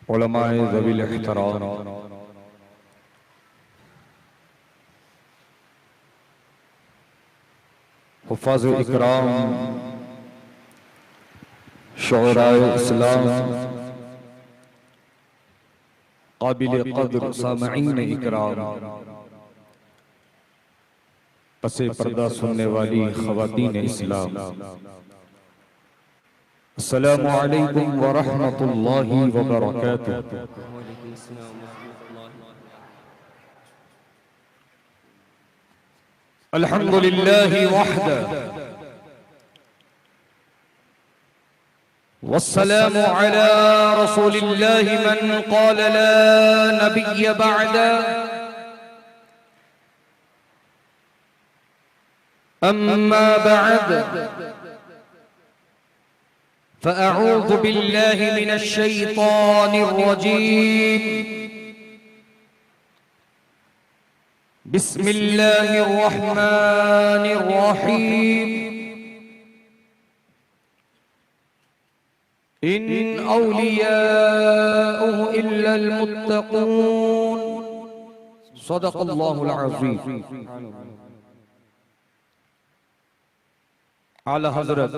उलमाए ज़वील इहतराम, हुफ़ाज़ इकराम, शुअराए इस्लाम, काबिल क़द्र सामईन इकराम, पसे पर्दा सुनने वाली ख़वातीन इस्लाम, अस्सलामु अलैकुम व रहमतुल्लाहि व बरकातुहू। अल्हम्दुलिल्लाहि वहदा वस्सलामु अला रसूलिल्लाहि मन क़ाल ला नबिय्य बअदा अम्मा बअद फ़अऊज़ु बिल्लाहि मिनश शैतानिर रजीम। बिस्मिल्लाहिर रहमानिर रहीम। इन औलियाउहु इल्लल मुत्तक़ून। सदक़ल्लाहुल अज़ीम। आला हज़रत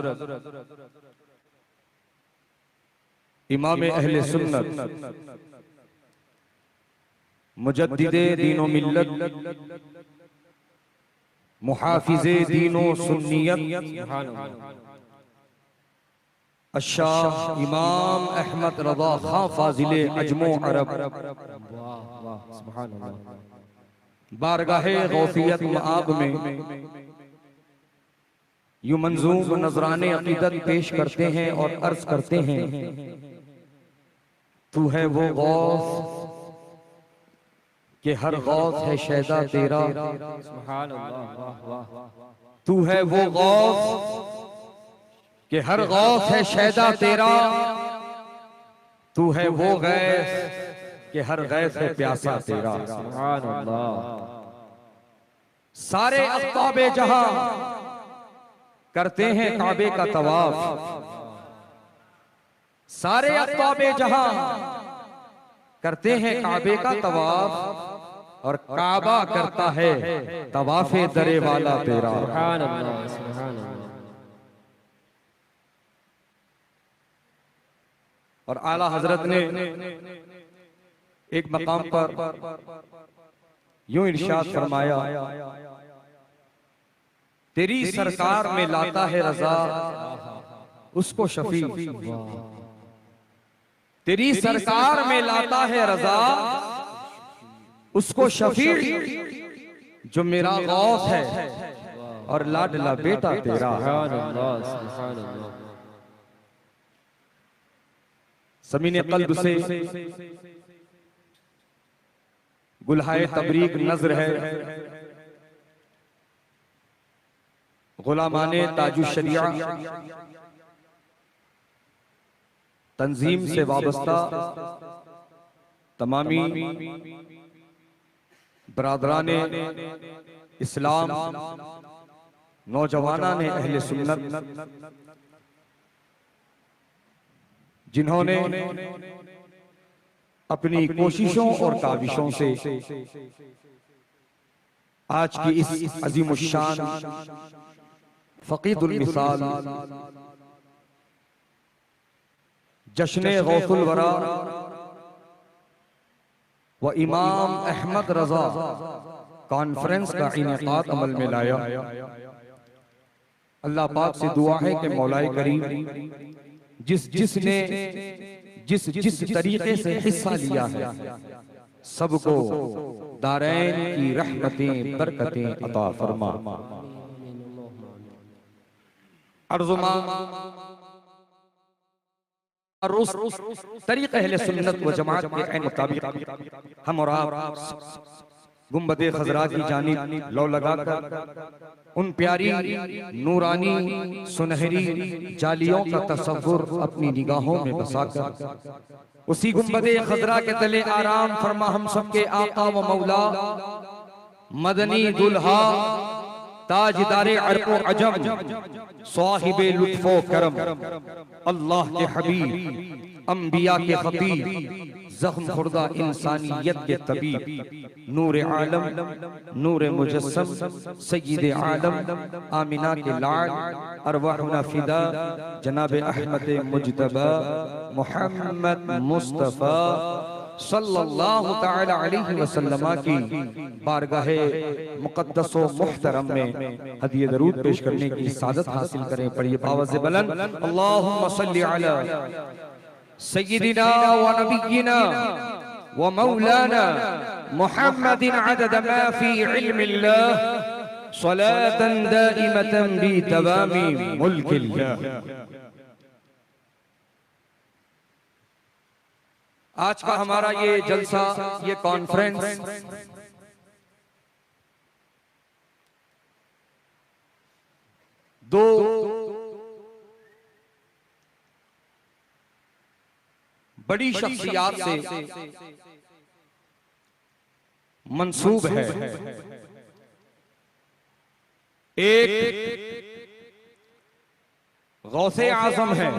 इमाम अहले सुन्नत मुजद्दिदे दीनो मिल्लत मुहाफिज़े दीनो सुन्नियत अशाह इमाम अहमद रज़ा खां फाजिले अजमो अरब बारगाहे गौसियत मआब में यूं मंजूम नजराने अकीदत पेश करते हैं और अर्ज करते हैं, तू है वो गौस कि हर गौस है शैदा तेरा। तू है वो गौस कि हर गौस है शैदा तेरा। तू है वो गैस कि हर गैस है प्यासा तेरा। सारे अख्ताबे जहां करते हैं काबे का तवाफ। सारे अख्ताबे जहां करते हैं काबे का तवाफ और काबा करता है तवाफे दरे वाला तेरा। और आला हजरत ने एक मकाम पर यूं इरशाद फरमाया, तेरी सरकार में लाता है रजा उसको शफी। तेरी सरकार में लाता है रजा उसको शफी, जो मेरा गौस है और लाडला बेटा तेरा। समीने कल्ब से गुलहाए तबरीक नजर है, गुलामाने ताजु शरिया तंजीम से वाबस्ता तमामी बरादराने इस्लाम, नौजवाना ने अहले सुन्नत, जिन्होंने अपनी कोशिशों और काविशों से आज की इस अजीमुश्शान फकीदुल मिसाल जश्न गौसुल वरा व इमाम अहमद रजा कॉन्फ्रेंस का इनेकाद अमल में लाया। अल्लाह पाक से दुआ है कि मौलाए करीम जिसने जिस तरीके से हिस्सा लिया है सबको दारैन की रहमतें बरकतें अता फरमा। अर्जुमा तरीक़े अहले सुन्नत व जमात के ऐन मुताबिक हम और आप गुंबदे खजरा की जानिब लौ लगाकर उन प्यारी नूरानी सुनहरी जालियों का तसव्वुर अपनी निगाहों में बसाकर उसी गुंबदे खजरा के तले आराम फरमा हम सबके आका व मौला मदनी दुल्हा ताजदारे अरब अजम, साहिबे लुत्फो करम, अल्लाह के हबीब, अंबिया के खतीब, जख्म खुर्दा इंसानियत के तबीब, नूर आलम, नूर मुजस्सम, सय्यिद आलम, आमिना के लाल, अरवाहुना फिदा, जनाब अहमद मुज्तबा मोहम्मद मुस्तफा सल्लल्लाहु तआला अलैहि वसल्लम की बारगाहे मुक़द्दस व मुहतरम में हदिया दरूद पेश करने की सादत हासिल करें। पढ़िए आवाज़ बुलंद, अल्लाहुम्मा सल्लि अला सय्यिदिना व नबिय्यिना व मौलाना मुहम्मदिन अदद मा फी इल्मिल्लाह सलातन दाइमतन बि तमामी मुल्किल्लाह। आज का हमारा ये जलसा, ये कॉन्फ्रेंस दो बड़ी शख्सियात से मंसूब है। एक गौसे आजम है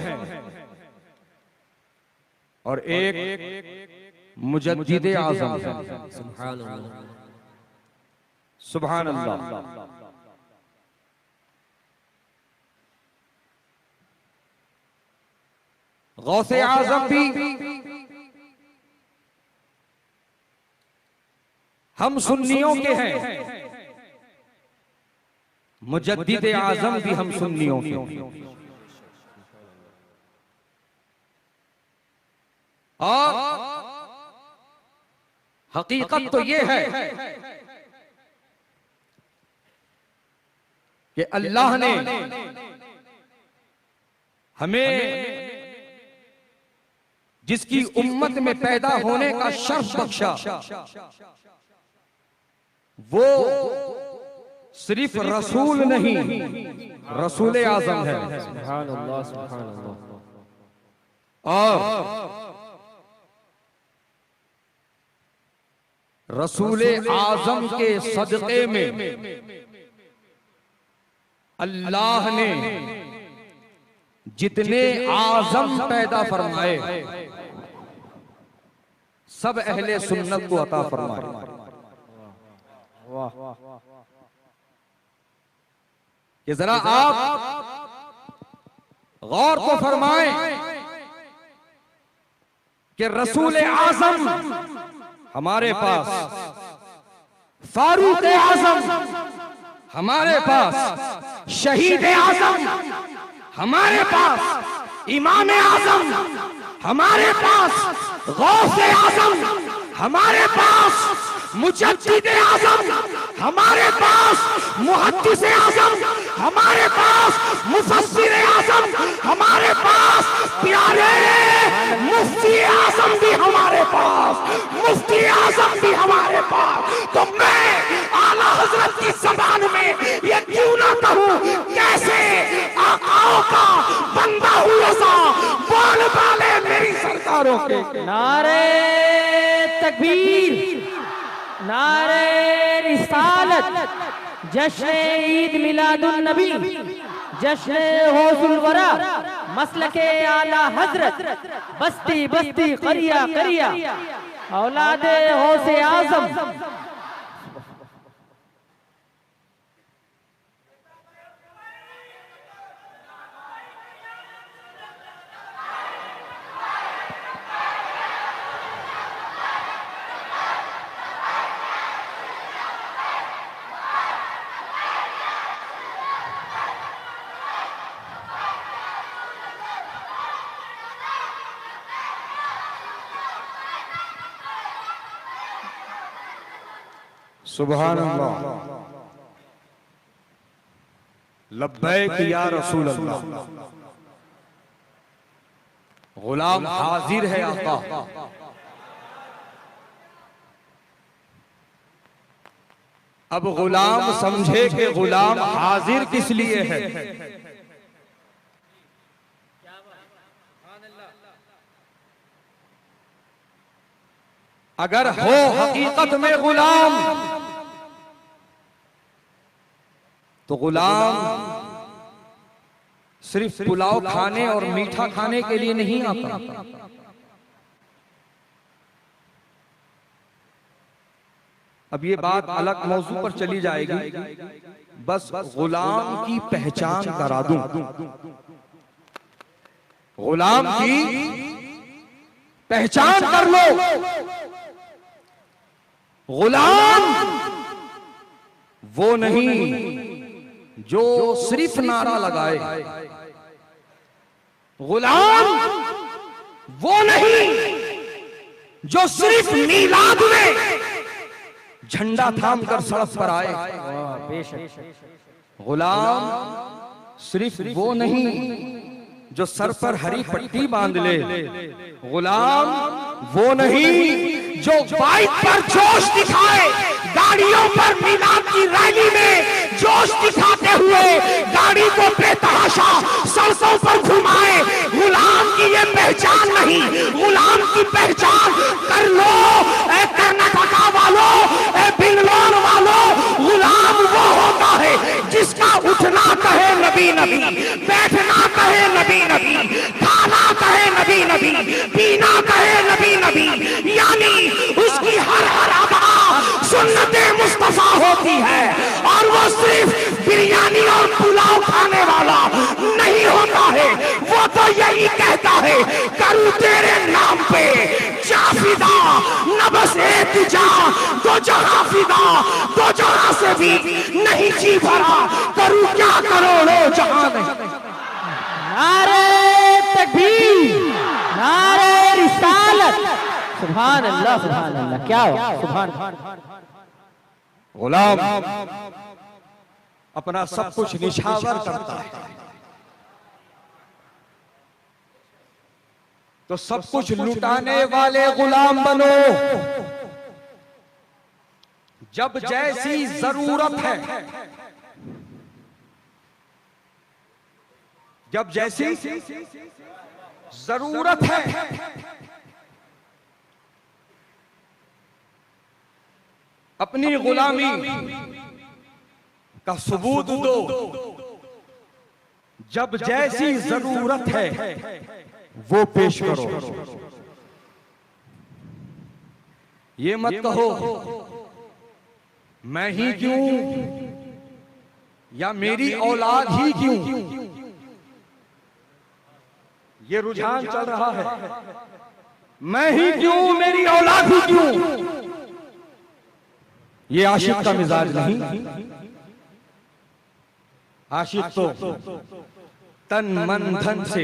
और एक मुजद्दिदे आजम है। सुभान अल्लाह, सुभान अल्लाह। गौसे आजम भी हम सुन्नियों के हैं, मुजद्दिदे आजम भी हम सुन्नियों के हैं। और हकीकत तो ये है कि अल्लाह ने हमें जिसकी उम्मत में पैदा होने का शर्फ बख्शा, वो सिर्फ रसूल नहीं, रसूल आजम है। सुभान अल्लाह, सुभान अल्लाह। और रसूले आजम के सदक़े में अल्लाह ने जितने आजम पैदा फरमाए सब अहले सुन्नत को अता फरमाए। कि जरा आप गौर को फरमाएं कि रसूल आजम हमारे पास, फारूक आजम हमारे पास, शहीद आजम हमारे पास, इमाम आजम हमारे पास, गौस आजम हमारे पास, मुजद्दिद आजम हमारे पास, मुहद्दिस आजम हमारे पास, मुफस्सिर आजम हमारे पास, प्यारे मुफ्ती आजम भी हमारे पास, मुफ्ती आजम भी हमारे पास। तो मैं आला हजरत की ज़बान में ये क्यों ना कहूं, कैसे आकाओं का बंदा हूं रज़ा, बोल बाले मेरी सरकारों के। नारे तकबीर, नारे रिसालत, जश्न ईद मिलादुन नबी, जश्न गौसुल वरा, मसलके आला हजरत, बस्ती बस्ती करिया करिया, औलादे गौसे आजम। सुभान अल्लाह, लब्बैक या रसूल अल्लाह। गुलाम हाजिर है आका, अब गुलाम समझे कि गुलाम हाजिर किस लिए है। अगर हो हकीकत में गुलाम तो गुलाम सिर्फ पुलाव खाने और मीठा खाने के लिए नहीं आता। अब ये बात अलग मौजू पर चली जाएगी, बस गुलाम की पहचान करा दूं। गुलाम की पहचान कर लो। गुलाम वो नहीं जो सिर्फ नारा लगाए, गुलाम वो नहीं जो सिर्फ मीलाद में झंडा थाम कर सड़क पर आए। गुलाम सिर्फ वो नहीं जो सर पर हरी पट्टी बांध ले, गुलाम वो नहीं जो बाइक पर जोश दिखाए, गाड़ियों पर मीलाद की रैली में जोश दिखाते हुए गाड़ी को बेतहाशा सड़कों पर घुमाए। गुलाम की ये पहचान नहीं, गुलाम की पहचान कर लो ए कर्नाटका वालों, ए बेंगलोर वालों। गुलाम वो होता है जिसका उठना कहे नबी नबी, बैठना कहे नबी नबी, खाना कहे नबी नबी, पीना कहे नबी नबी, यानी उसकी हर हर अदा सुन्नते मुस्तफा होती है। और वो सिर्फ बिरयानी और पुलाव खाने वाला नहीं होता है, वो तो यही कहता है करूं तेरे नाम पे जाफिदा, न बस तुझा तो जहां फिदा, तो जहां से भी नहीं जी भरा, करूं क्या करोड़ों जहां नहीं। नारे तकबीर, नारे रिसालत, सुभान अल्लाह, सुभान अल्लाह, क्या हो सुभान। गुलाम अपना सब कुछ निछावर करता है, तो सब कुछ लुटाने वाले गुलाम बनो। जब जैसी जरूरत है, जब जैसी जरूरत है, अपनी गुलामी का सबूत दो। जब जैसी जरूरत है वो पेश करो। ये मत कहो मैं ही क्यों या मेरी औलाद ही क्यों। ये रुझान चल रहा है, मैं ही क्यों, मेरी औलाद ही क्यों। ये आशिक का मिजाज नहीं। आशिक तो तन मन धन से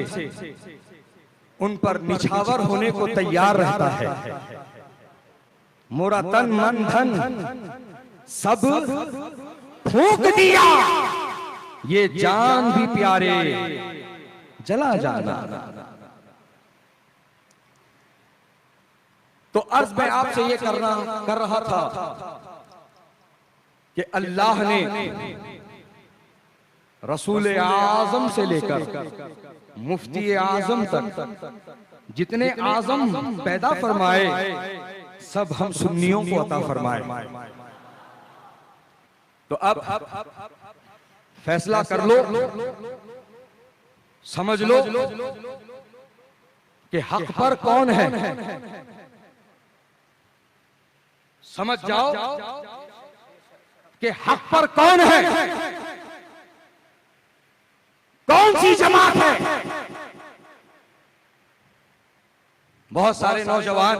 उन पर निछावर होने को तैयार रहता है। मोरा तन मन धन सब फूंक दिया, ये जान भी प्यारे जला जाना। तो अर्ज मैं आपसे ये कर रहा था कि अल्लाह ने रसूल आजम से लेकर मुफ्ती आजम तक जितने आजम पैदा फरमाए, सब हम सुन्नियों को अता फरमाए। तो अब फैसला कर लो, समझ लो कि हक पर कौन है। समझ जाओ कि हक पर कौन है, कौन सी जमात है। बहुत सारे नौजवान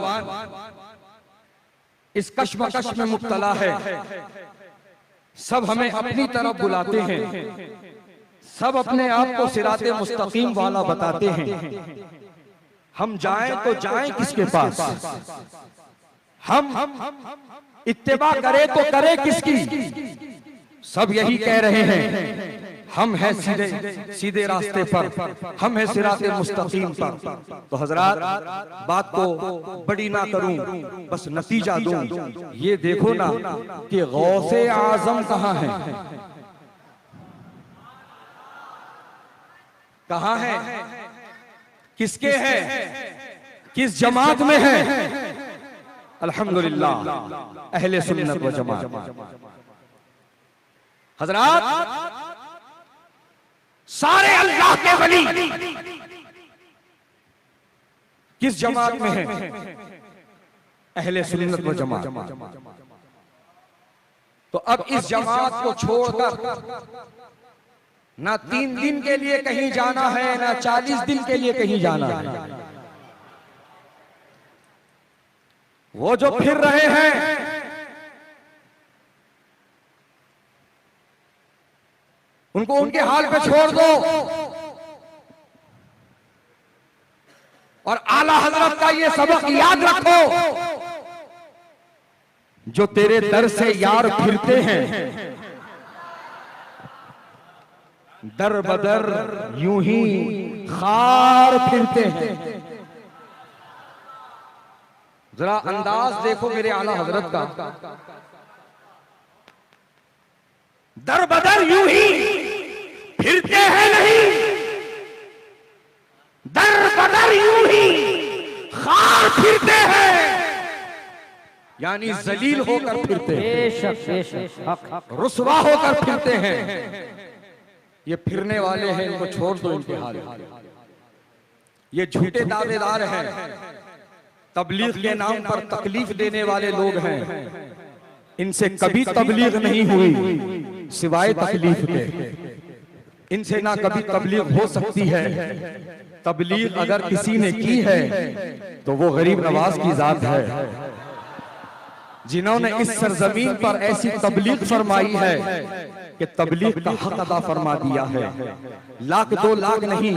इस कश्मकश में मुब्तला है। सब हमें अपनी तरफ बुलाते हैं, सब अपने आप को सिराते मुस्तकीम वाला बताते हैं। हम जाएं तो जाएं किसके पास, हम इत्तेबा करें तो करें किसकी। सब यही कह रहे हैं हम हैं सीधे सीधे रास्ते पर, हम हैं सिराते मुस्तकीम पर। तो हजरात, बात को बड़ी ना करूं, बस नतीजा दूं। ये देखो ना कि गौसे आजम कहां है, कहां है, किसके है, किस जमात में है। अल्हम्दुलिल्लाह अहले सुन्नत व जमात। हजरात, सारे अल्लाह के वली किस जमात में हैं? अहले सुन्नत व जमात। तो अब इस जमात को छोड़कर ना 3 दिन के लिए कहीं जाना है, ना 40 दिन के लिए कहीं जाना है। वो जो फिर रहे हैं, उनको उनके हाल पे छोड़ दो और आला हजरत का ये सबक याद रखो, जो तेरे दर से यार फिरते हैं, दर बदर यूं ही खार फिरते हैं। जरा अंदाज देखो मेरे आला हजरत का, दर बदर यूं ही फिरते हैं नहीं, दर बदर यूं ही खार फिरते हैं, यानी जलील होकर फिरते हैं, रुसवा होकर फिरते हैं। ये फिरने वाले हैं, इनको छोड़ दो इनके हाल। ये झूठे दावेदार हैं, तबलीग के नाम पर तकलीफ देने वाले लोग हैं। इनसे कभी तबलीग नहीं हुई सिवाय तकलीफ के। इनसे ना कभी तबलीग हो सकती है। तबलीग अगर किसी ने की है तो वो गरीब नवाज की जात है, जिन्होंने इस सरजमीन पर ऐसी तबलीग फरमाई है कि तबलीग का हक अदा फरमा दिया है। 1 2 लाख नहीं,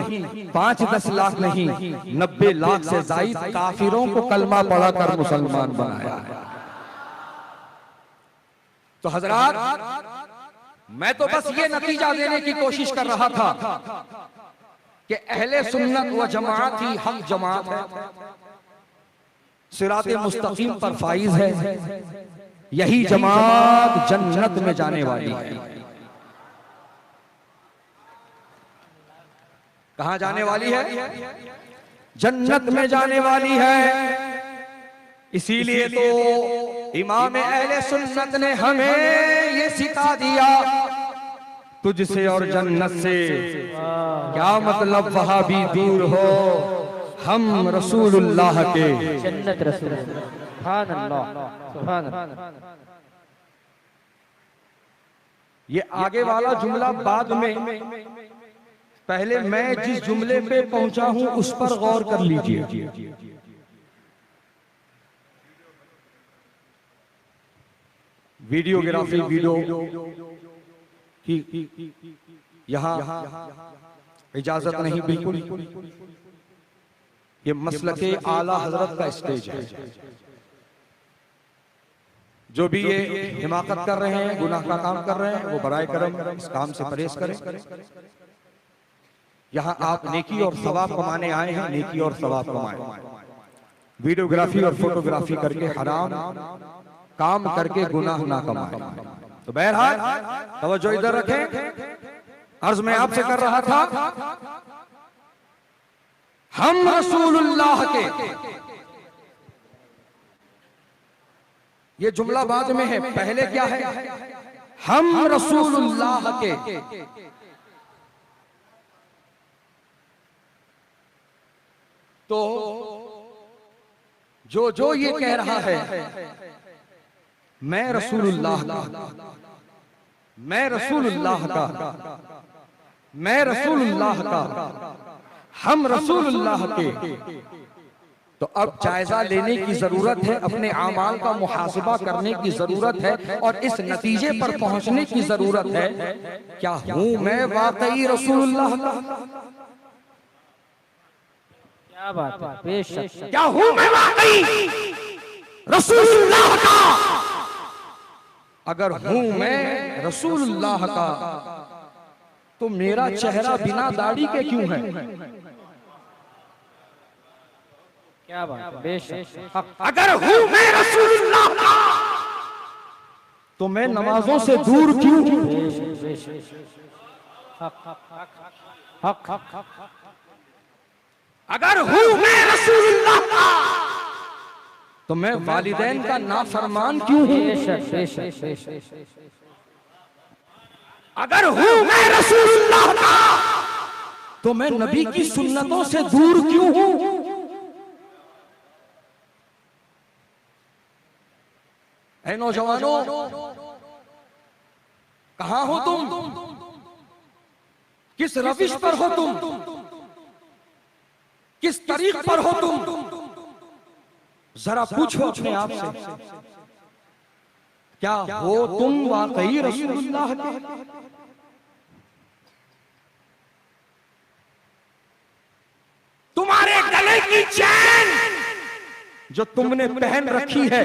5-10 लाख नहीं, 90 लाख से जायद काफिरों को कलमा पढ़ाकर मुसलमान बनाया है। तो हजरात, मैं तो बस ये नतीजा देने की कोशिश कर रहा था कि अहले सुन्नत व जमात ही हक जमात है, सिराते मुस्तकीम पर फाइज है, यही जमात जन्नत में जाने वाली है। कहां जाने वाली है? जन्नत में जाने वाली है। इसीलिए तो इमाम अहले सुन्नत ने हमें ये सिखा दिया, तुझसे और जन्नत से क्या मतलब, वहां भी दूर हो, हम रसूलुल्लाह के जन्नत रसूल। सुभान अल्लाह, सुभान अल्लाह। ये आगे वाला जुमला बाद में, पहले मैं जिस जुमले पे पहुंचा हूं उस पर गौर कर लीजिए। वीडियोग्राफी वीडियो की यहां इजाजत नहीं, बिल्कुल। ये मसलके आला हजरत का स्टेज है। जो भी ये हिमाकत कर रहे हैं, गुनाह का काम कर रहे हैं, वो बराए करम इस काम से परहेज करें। यहाँ आप नेकी और सवाब कमाने आए हैं, नेकी और सवाब कमाएं। वीडियोग्राफी और फोटोग्राफी करके हराम काम करके गुनाह ना कमाएं। तो बहरहाल तवज्जो इधर रखें। अर्ज मैं आपसे कर रहा था, हम रसूलुल्लाह के, ये जुमला बाद में है, पहले क्या है? हम रसूलुल्लाह के। तो जो ये कह रहा है मैं रसूलुल्लाह का, मैं रसूलुल्लाह का, मैं रसूलुल्लाह का, हम रसूलुल्लाह के, तो अब जायजा लेने की जरूरत है, अपने आमाल का मुहासिबा करने की जरूरत है और इस नतीजे पर पहुंचने की जरूरत है, क्या हूं मैं वाकई रसूलुल्लाह का? क्या बात है, बेशक। क्या हूं मैं वाकई रसूलुल्लाह का? अगर हूं मैं रसूलुल्लाह का तो मेरा चेहरा बिना दाढ़ी के क्यों है? क्या बात है, बेशक। अगर हूं मैं रसूलुल्लाह का तो मैं नमाजों से दूर क्यों हूं? अगर हूं मैं रसूलुल्लाह का तो मैं वालिदैन का नाफरमान क्यों हूं? अगर हूं मैं रसूलुल्लाह का तो मैं नबी की सुन्नतों से दूर क्यों हूं? ऐ नौजवानों, कहां हो तुम? किस रविश पर हो तुम? किस तरीक पर हो तुम? जरा पूछो अपने आप से, क्या हो तुम वाकई रसूलुल्लाह के? तुम्हारे गले की चैन जो तुमने पहन रखी है,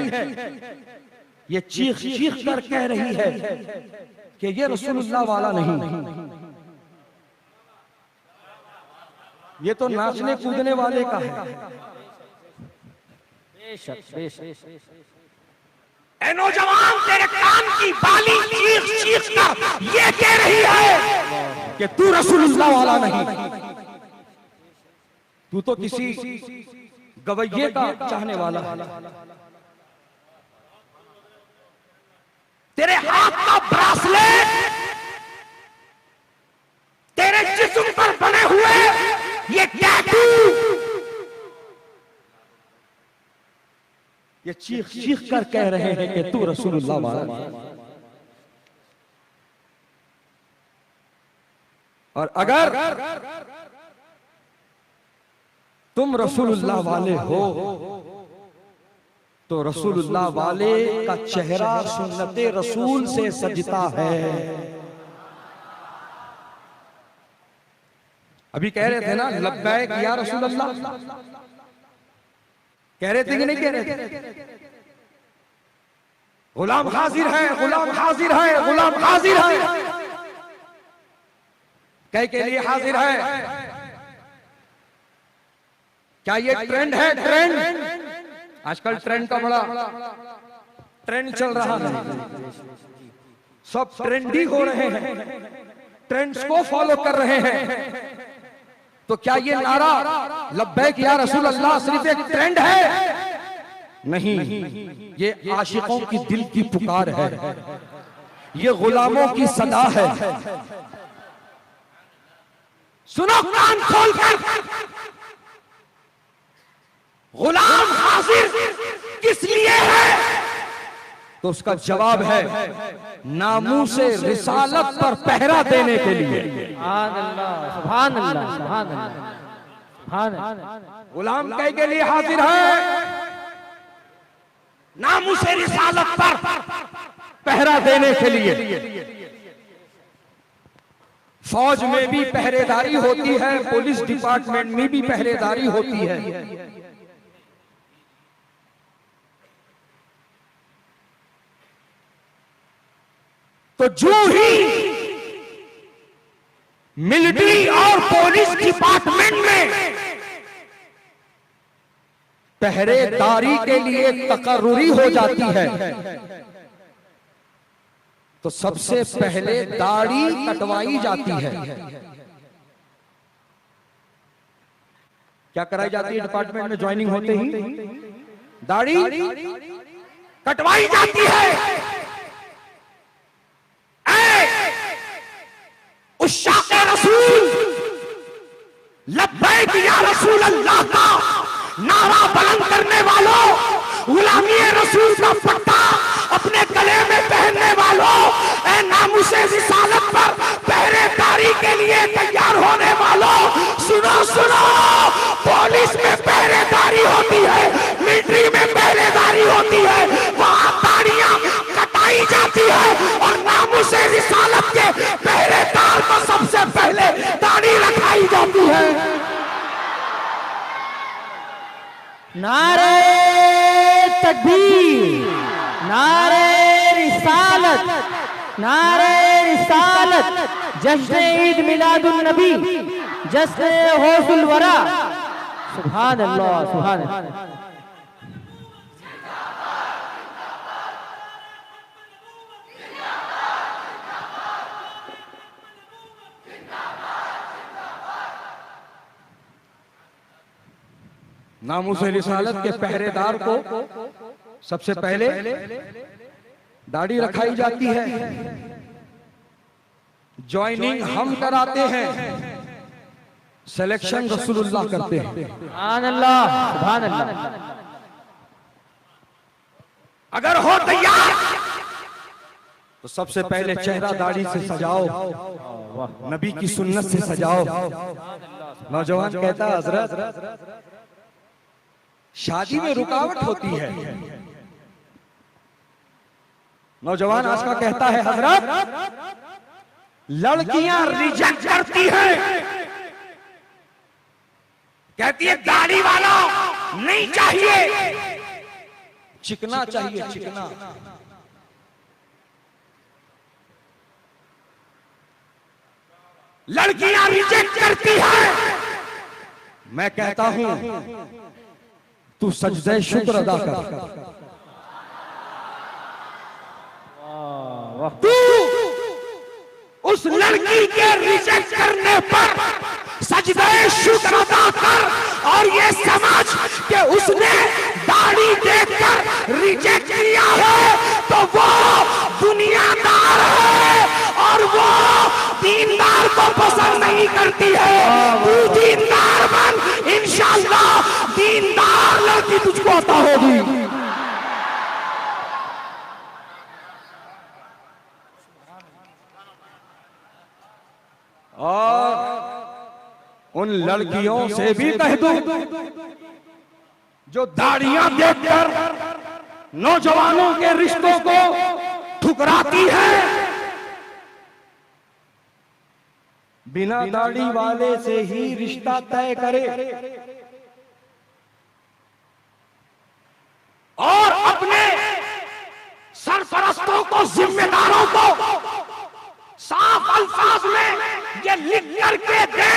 ये चीख चीख कर कह रही है कि ये रसूलुल्लाह वाला नहीं, ये तो नाचने कूदने वाले का है। ऐ नौजवान, तेरे कान की बाली चीख चीख कर ये कह रही है कि तू रसूलुल्लाह वाला नहीं, तू तो किसी गवैये का चाहने वाला है। तेरे हाथ का ब्रासलेट, तेरे जिस्म पर बने हुए ये टैटू, ये चीख चीख कर कह रहे हैं कि तू रसूलुल्लाह वाला है। और अगर तुम रसूलुल्लाह वाले हो तो रसूलुल्लाह वाले का चेहरा सुन्नते रसूल से सजता है। अभी कह रहे थे ना, लब्बैक या रसूलुल्लाह, कह रहे थे कि नहीं कह रहे थे? गुलाम हाजिर है, गुलाम हाजिर है, गुलाम हाजिर है। कह के लिए हाजिर है। क्या ये ट्रेंड है? ट्रेंड आजकल ट्रेंड का बड़ा ट्रेंड चल रहा है, सब ट्रेंडी हो रहे हैं, ट्रेंड्स को फॉलो कर रहे हैं। तो क्या ये नारा लब्बैक या रसूल अल्लाह सिर्फ एक ट्रेंड है? नहीं, ये आशिकों की दिल की पुकार है, ये गुलामों की सदा है। सुनो कान खोल कर, गुलाम हाजिर किस लिए है? तो उसका जवाब है नामूसे रिसालत पर पहरा देने के लिए। सुभान अल्लाह, सुभान अल्लाह, सुभान अल्लाह। गुलाम कह के लिए हाजिर है, नामूसे रिसालत पर पहरा देने के लिए। फौज में भी पहरेदारी होती है, पुलिस डिपार्टमेंट में भी पहरेदारी होती है। तो जो ही मिलिट्री और पुलिस डिपार्टमेंट में पहरेदारी के लिए तकर्रुरी हो जाती है, तो सबसे पहले दाढ़ी कटवाई जाती है। क्या कराई जाती है डिपार्टमेंट में? ज्वाइनिंग होते ही दाढ़ी कटवाई जाती है। उस शाक़े रसूल लब्बैक या रसूल अल्लाह का नारा बुलंद करने वालों, गुलामी रसूल का पट्टा अपने गले में पहनने वालों, ए नामूसे रिसालत पर पहरेदारी के लिए तैयार होने वालों, सुनो सुनो, पुलिस में पहरेदारी होती है, मिलिट्री में पहरेदारी होती है, वहां दाढ़ियां कटाई जाती है और नामूसे रिसालत के पहरेदार को सबसे पहले दाढ़ी रखाई जाती है। नारे तकबीर, नारे रिसालत, नारे रिसालत, जश्न ईद मिलादुन नबी, जश्न गौसुल वरा। सुभान अल्लाह, सुभान अल्लाह। नामूसे रिसालत के पहरेदार को सबसे पहले दाढ़ी रखाई जाती है। ज्वाइनिंग हम कराते हैं, सिलेक्शन रसूलुल्लाह करते हैं। सुभान अल्लाह, सुभान अल्लाह। अगर हो तैयार तो सबसे पहले चेहरा दाढ़ी से सजाओ, नबी की सुन्नत से सजाओ। नौजवान कहता है हजरत शादी में रुकावट होती है। नौजवान आज का कहता है हजरत लड़कियां रिजेक्ट करती हैं, कहती है दाढ़ी वाला नहीं चाहिए, चिकना चाहिए, चिकना। लड़कियां रिजेक्ट करती हैं। मैं कहता हूं तू सजदे शुक्र अदा कर। तू उस लड़की के रिजेक्ट करने पर सजदे शुक्र अदा कर और ये समझ कि उसने दाढ़ी देखकर रिजेक्ट किया है तो वो दुनियादार है और वो दीनदार को पसंद नहीं करती है। तू दीनदार बन, इंशाअल्लाह दीनदार लड़की तुझको अता होगी। और उन लड़कियों से भी कह दूं जो दाढ़ियां देखकर नौजवानों के रिश्तों को ठुकराती है, बिना दाढ़ी वाले से ही रिश्ता तय करे और अपने सरपरस्तों को, जिम्मेदारों को साफ अल्फाज में ये लिख करके दे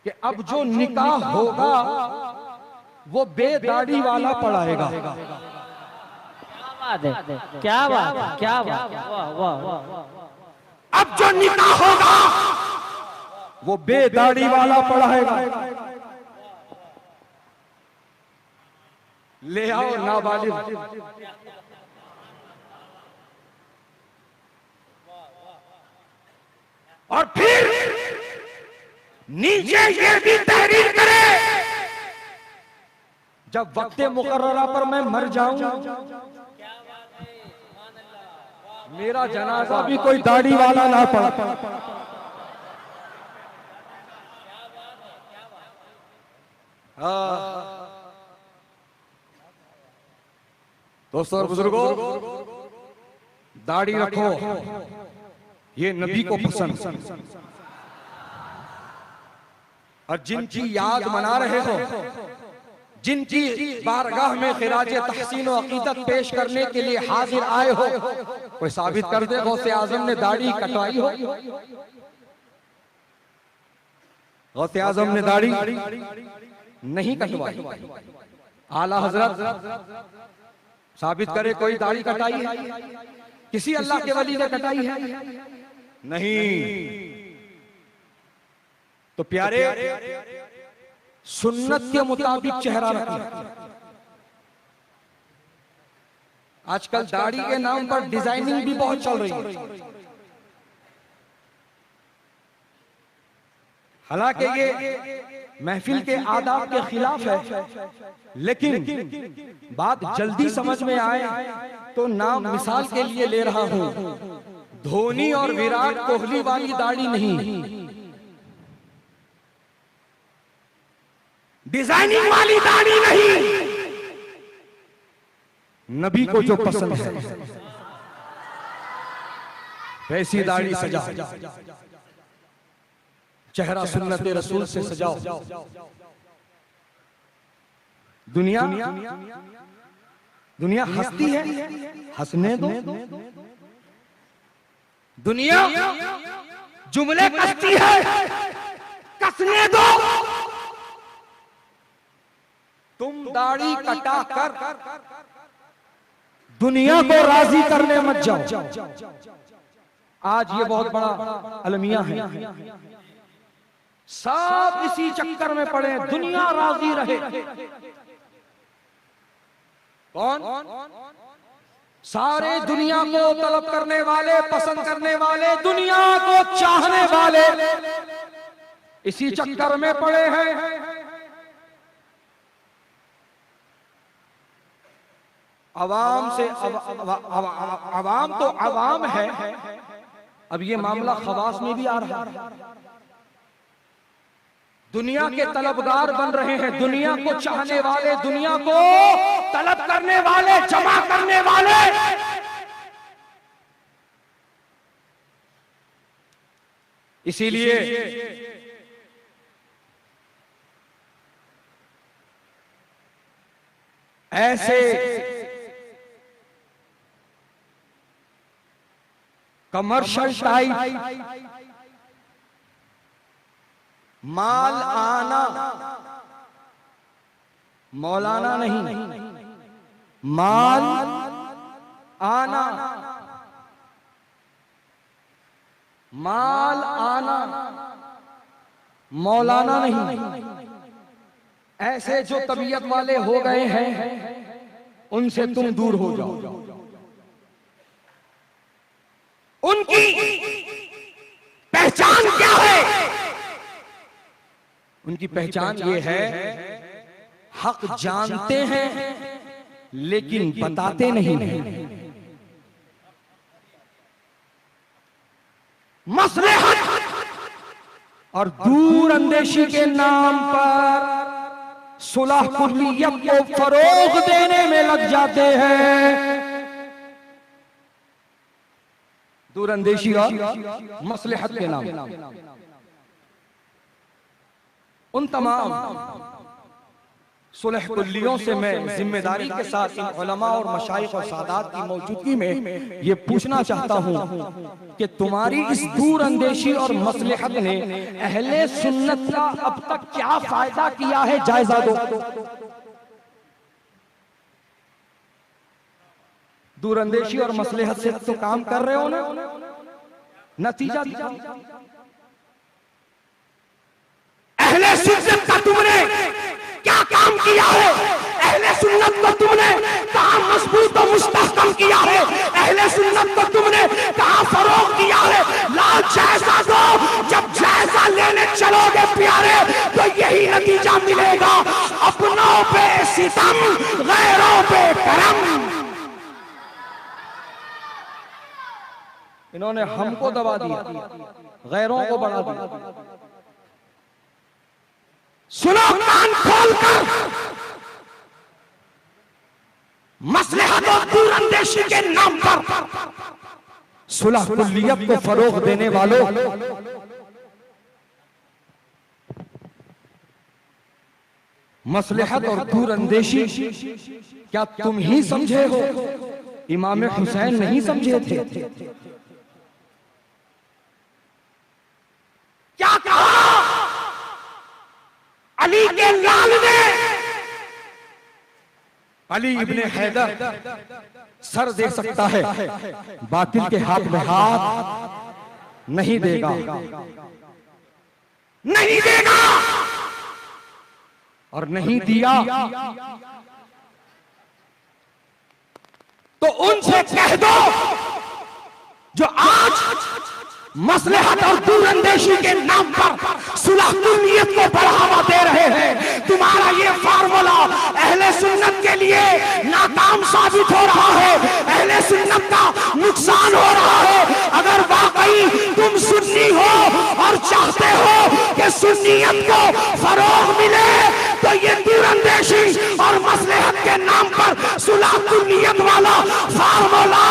कि अब जो निकाह होगा वो बेदाढ़ी वाला पढ़ाएगा। क्या बात है, क्या बात, वाह वाह वाह। अब जो निकाह होगा वो बेदाढ़ी वाला पढ़ाएगा। ले आओ नाबालिग, और फिर नीचे ये भी तहरीर करे जब वक्त मुकर्ररा पर मैं मर जाऊं मेरा जनाजा भी कोई दाढ़ी वाला ना पढ़ा। दोस्तों और बुजुर्गों, दाढ़ी रखो, ये नबी को पसंद। और जिनकी याद मना रहे हो, जिनकी बारगाह में खिराज तहसीन और अकीदत पेश करने के लिए हाजिर आए हो, कोई साबित कर दे गौसे आजम ने दाढ़ी कटवाई हो। गौसे आजम ने दाढ़ी नहीं कटवाई। आला हजरत साबित करे कोई दाढ़ी कटाई है? किसी अल्लाह के वली ने कटाई है? नहीं। तो प्यारे, सुन्नत के मुताबिक चेहरा रखना। आजकल दाढ़ी के नाम पर डिजाइनिंग भी बहुत चल रही है। हालांकि ये महफिल के आदाब के खिलाफ है, लेकिन बात जल्दी समझ में आए तो नाम मिसाल के लिए ले रहा हूं। धोनी और विराट कोहली वाली दाढ़ी नहीं, डिजाइनिंग वाली दाढ़ी नहीं, नबी को जो पसंद है वैसी दाढ़ी सजा। चेहरा सुन्नत रसूल से सजाओ। दुनिया दुनिया हंसती है, हंसने दो। दुनिया जुमले कसती है, कसने दो। तुम दाढ़ी कटा कर दुनिया को राजी करने मत जाओ। आज ये बहुत बड़ा अलमिया है, सब इसी चक्कर में पड़े, दुनिया राजी रहे। कौन? सारे दुनिया को तलब करने वाले, पसंद करने वाले, दुनिया को चाहने वाले इसी चक्कर में पड़े हैं। अवाम से अवाम तो अवाम है, अब ये मामला खवास में भी आ रहा है। दुनिया के तलबगार बन रहे हैं, दुनिया को चाहने वाले, दुनिया को तलब करने वाले, जमा करने वाले। इसीलिए ऐसे कमर्शियल टाइप माल आना, मौलाना नहीं, माल आना, माल आना, मौलाना नहीं। ऐसे जो तबीयत वाले हो गए हैं उनसे तुम दूर हो जाओ। उनकी पहचान क्या है? उनकी पहचान ये है, हक जानते हैं लेकिन बताते नहीं हैं। मसलहत और दूर अंदेशी के नाम पर सुलह कुल्लियत को फरोग देने में लग जाते हैं। दूर अंदेशी और मसलहत के नाम, उन तमाम सुलह कुल्लियों से मैं जिम्मेदारी के साथ इन उलमा और मशाइख और सादात की मौजूदगी में ये पूछना चाहता हूं कि तुम्हारी इस दूर अंदेशी और मसलहत ने अहले सुन्नत का अब तक क्या फायदा किया है, जायजा दो। दूर अंदेशी और मसलहत से तो काम कर रहे हो ना, नतीजा दिखाओ। अहले सुन्नत का तुमने क्या काम किया है? अहले सुन्नत को तुमने कहां मजबूत और मुस्तहकम किया है? अहले सुन्नत को तुमने कहां फरोग दिया है? लाल जायजा दो। जब जायजा लेने चलोगे प्यारे तो यही नतीजा मिलेगा, अपनों पे सितम, गैरों पे करम। इन्होंने हमको दबा दिया, गैरों को बढ़ा दिया। सुनो कान खोलकर, मसलहत और दूर अंदेशी के नाम पर सुलह कुल्लियत को फरोग देने वालों, मसलहत और दूर अंदेशी क्या तुम ही समझे हो? इमाम हुसैन नहीं समझे थे? क्या कहा अली के लाल ने? अली इब्ने हैदर सर दे सकता है, बातिल के हाथ में हाथ नहीं देगा, नहीं देगा। और नहीं दिया तो उनसे कह दो जो आज मसलहत और दूर अंदेशी के नाम पर सुलह कुल्लियत को बढ़ावा दे रहे हैं। तुम्हारा ये फार्मूला अहले सुन्नत के लिए नाकाम साबित हो रहा है, अहले सुन्नत का नुकसान हो रहा है। अगर वाकई तुम सुन्नी हो और चाहते हो कि सुन्नियत को फरोग मिले तो ये दूर अंदेशी और मसलहत के नाम पर सुलह कुल्लियत वाला फार्मूला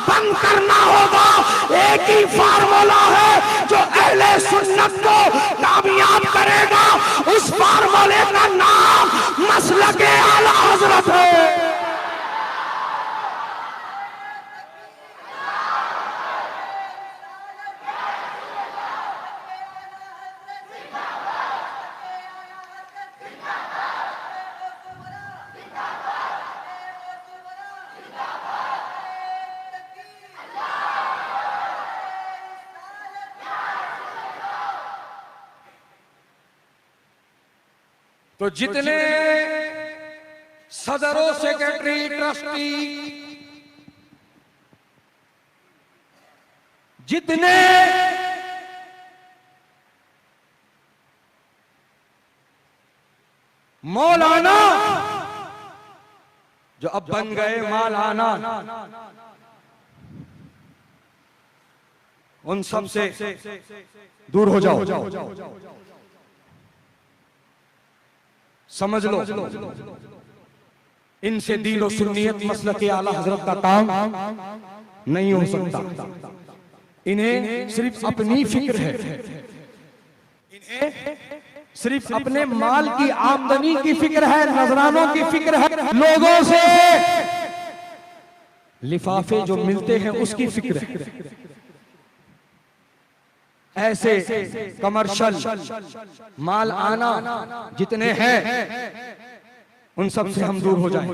बंद करना होगा। एक ही फार्मूला है जो अहले सुन्नत को कामयाब करेगा, उस फार्मूले का नाम मसलके आला हजरत है। तो जितने सदरों, सेक्रेटरी, ट्रस्टी जितने मौलाना जो अब बन गए मौलाना, उन सब से दूर हो जाओ। समझ लो, इनसे दीन और सुन्नियत मसलक के आला हजरत का काम नहीं हो सकता। इन्हें सिर्फ अपनी फिक्र है, इन्हें सिर्फ अपने माल की आमदनी की फिक्र है, नजरानों की फिक्र है, लोगों से लिफाफे जो मिलते हैं उसकी फिक्र है। ऐसे कमर्शियल माल आना जितने हैं उन सब से हम दूर हो जाएं,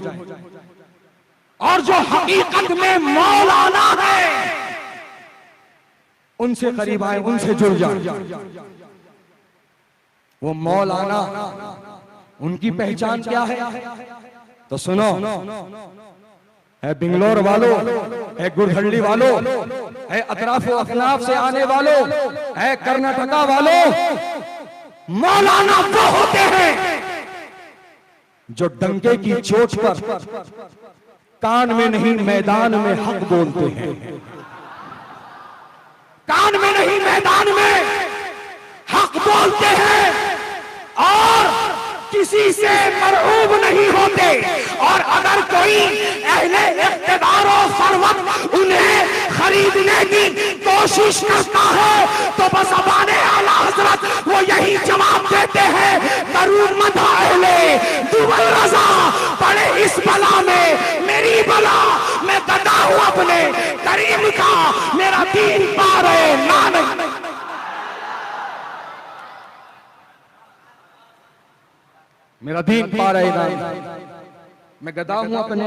और जो हकीकत में मौलाना है उनसे करीब आए, उनसे जुड़ जाए। वो मौलाना, उनकी पहचान क्या है? तो सुनो, है बिंगलोर वालों, है गुड़हल्ली वालों, है अतराफ अफनाफ से आने वालों, है कर्नाटका वालों, मौलाना वो होते हैं जो डंके की चोट पर कान में नहीं मैदान में हक बोलते हैं। कान में नहीं मैदान में हक बोलते हैं और किसी से मरऊब नहीं होते। और अगर कोई अहले इख्तिदार और सरवत उन्हें खरीदने की कोशिश करता है तो बस अबाने आला हजरत वो यही जवाब देते हैं, करूं मत अहले दुबल रजा पड़े इस बला में मेरी बला, मैं गदा हूं अपने करीम का, मेरा दीन पार है ना नहीं। मेरा दीन पा रहे ना, मैं गदा हूं अपने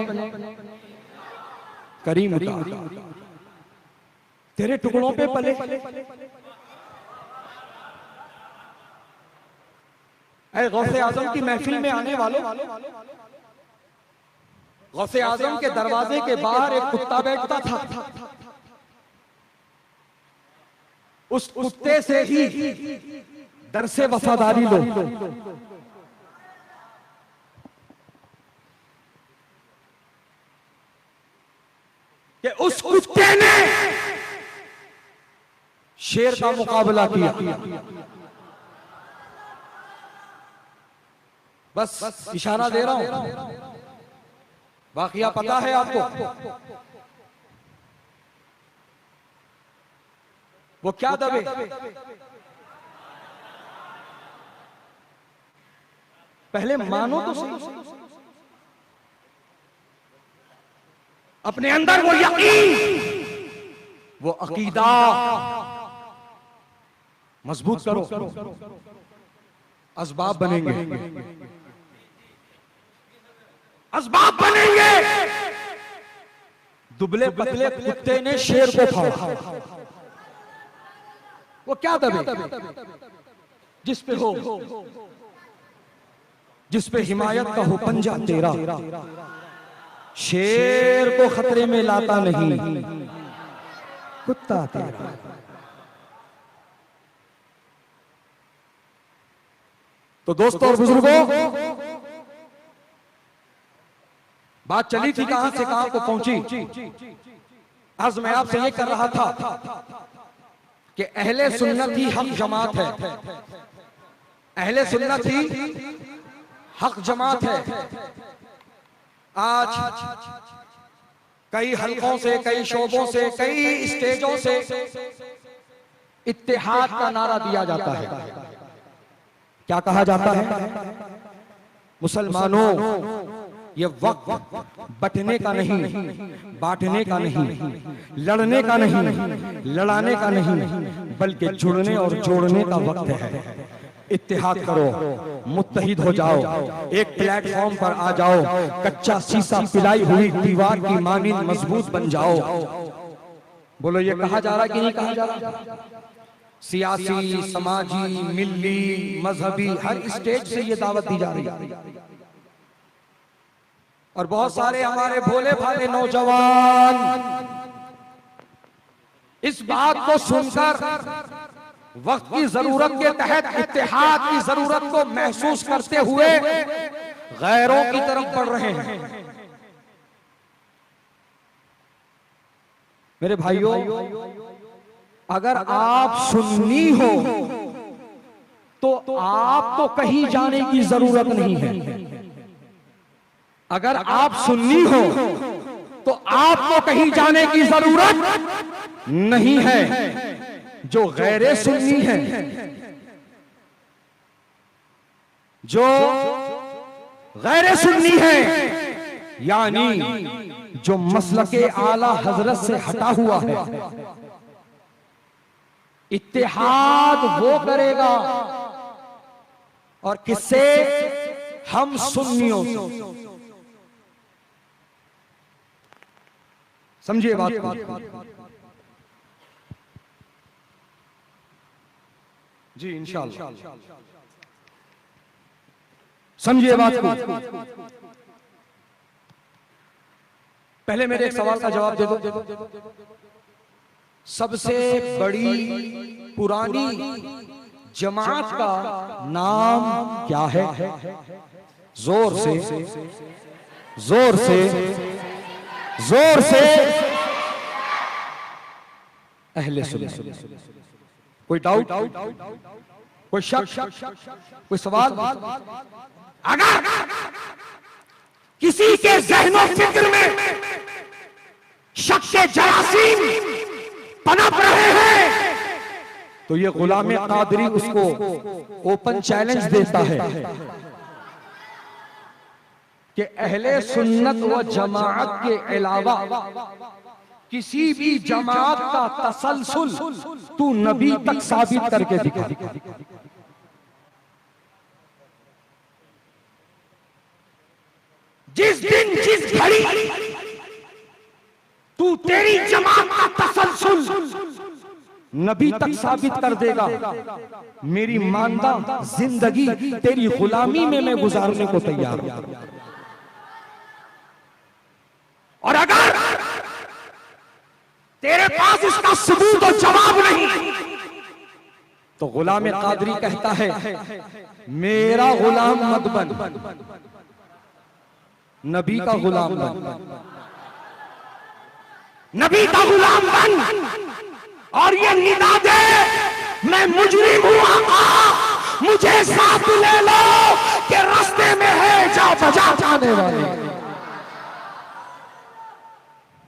करीम का, तेरे टुकड़ों पे पले। ऐ गौसे आजम की महफिल में आने वालों, गौसे आजम के दरवाजे के बाहर एक कुत्ता बैठता था। उस कुत्ते से ही दरसे वफादारी लो। कि उस कुत्ते ने शेर का मुकाबला किया। बस इशारा दे रहा हूं, वाकया पता है आपको। वो क्या दबे? पहले मानो तो सही, अपने अंदर वो यकीन, वो अकीदा मजबूत करो, असबाब बनेंगे, असबाब बनेंगे। दुबले पतले कुत्ते ने शेर को फाड़ा, वो क्या दबे? जिस पे हो, जिस पे हिमायत का हो पंजा तेरा, शेर को खतरे में लाता नहीं कुत्ता तेरा। तो दोस्तों और बुजुर्गों, बात चली थी कहां से कहां को पहुंची। आज मैं आपसे ये कर रहा था कि अहले सुन्नत ही हक जमात है, अहले सुन्नत ही हक जमात है। आज कई हलकों से, कई शोबों से, कई स्टेजों से इत्तेहाद का नारा दिया जाता है। क्या कहा जाता है? मुसलमानों, ये वक्त बंटने का नहीं, बांटने का नहीं, लड़ने का नहीं, लड़ाने का नहीं, बल्कि जुड़ने और जोड़ने का वक्त है। इत्तेहाद करो, मुत्तहिद हो जाओ, एक प्लेटफॉर्म पर आ जाओ, कच्चा शीशा पिलाई हुई दीवार की मानिंद मजबूत बन जाओ। बोलो, ये कहा जा रहा कि नहीं कहा जा रहा? सियासी, समाजी, मिल्ली, मजहबी हर स्टेज से ये दावत दी जा रही है। और बहुत सारे हमारे भोले भाले नौजवान इस बात को सुनकर वक्त की जरूरत के तहत इत्तेहाद की जरूरत को महसूस करते हुए गैरों की तरफ बढ़ रहे हैं। मेरे भाइयों, अगर आप सुन्नी हो तो आपको कहीं जाने की जरूरत नहीं है। अगर आप सुन्नी हो तो आपको कहीं जाने की जरूरत नहीं है। जो गैरे सुन्नी है, जो गैरे सुन्नी है, यानी जो मसलके आला हजरत से हटा हुआ है, इत्तेहाद वो करेगा। और किससे? हम सुन्नियों से। समझिए बात को। जी इंशाअल्लाह समझिए बात को। पहले मेरे एक सवाल का जवाब दे दो। सबसे बड़ी पुरानी जमात का नाम क्या है? जोर से, जोर से, जोर से। अहले सुन्नत। कोई डाउट, कोई शक, कोई सवाल? अगर किसी के ज़हनो फिक्र में शक के जरासीम पनप रहे हैं तो ये गुलाम कादरी उसको ओपन चैलेंज देता है कि अहले सुन्नत व जमाअत के अलावा किसी भी जमात का तसलसल तू नबी तक साबित करके दिखा। जिस दिन जिस घड़ी तू तेरी जमात का तसलसल नबी तक साबित कर देगा, मेरी मानदा जिंदगी तेरी गुलामी में मैं गुजारने को तैयार हूं। और अगर तेरे पास इसका सबूत और जवाब नहीं तो गुलाम कादरी कहता है मेरा गुलाम मत बन, नबी का गुलाम बन, नबी का गुलाम बन। और ये निदा दे मैं मुजरिम हूं आका, मुझे साथ ले लो कि रास्ते में है जा बजा जाने वाले।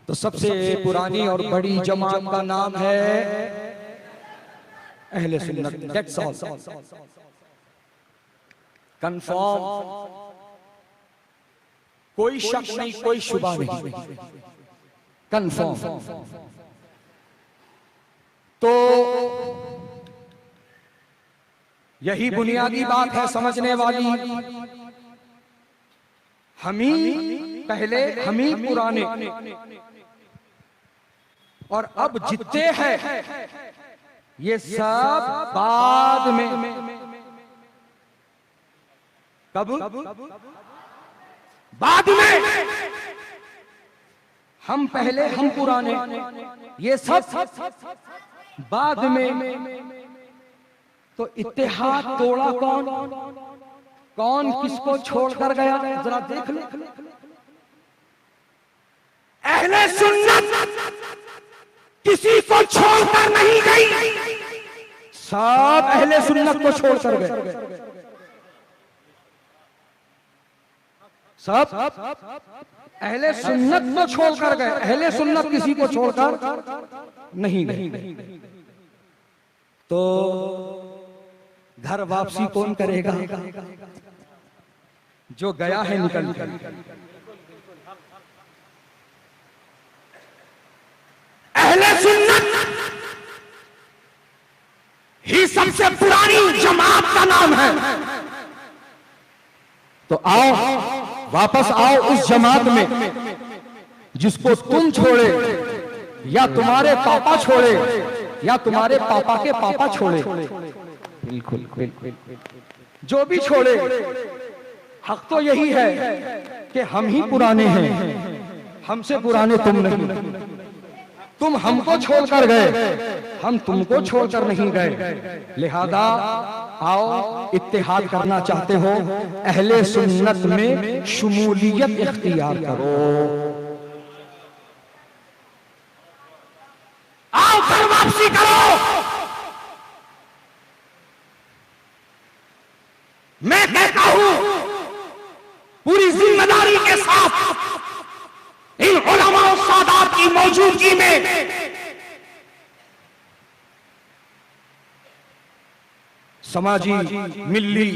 तो सबसे पुरानी और बड़ी जमात का नाम है अहले सुन्नत। That's all. कंफर्म, कोई शक नहीं, कोई शुबा नहीं, कंफर्म। तो यही बुनियादी बात है समझने वाली। हम ही पहले, हम ही पुराने, और अब जितने हैं ये सब बाद में। कब? बाद में। हम पहले, हम पुराने, ये सब बाद में। तो इत्तेहाद तोड़ा कौन? कौन किसको छोड़कर गया? जरा देख ले। अहले सुन्नत किसी को छोड़कर नहीं गई, सब अहले सुन्नत को छोड़कर गए। सब अहले सुन्नत को छोड़कर गए। अहले सुन्नत किसी को छोड़कर नहीं गए। तो घर वापसी कौन करेगा? जो गया है निकल कर। अहले सुन्नत ही सबसे पुरानी जमात का नाम है। तो आओ, वापस आओ उस जमात में जिसको तुम छोड़े या तुम्हारे पापा छोड़े या तुम्हारे पापा के पापा छोड़े। बिल्कुल बिल्कुल, जो भी छोड़े, हक तो यही है कि हम ही पुराने हैं, हमसे पुराने तुम नहीं। तुम हमको छोड़कर गए, हम तुमको छोड़कर नहीं गए, लिहाजा आओ इत्तेहाद करना चाहते हो, अहले सुन्नत में शुमूलियत इख्तियार करो। आओ घर वापसी करो। मैं कहता हूं पूरी जिम्मेदारी के साथ इन उलमा और सादात की मौजूदगी में समाजी, मिल्ली,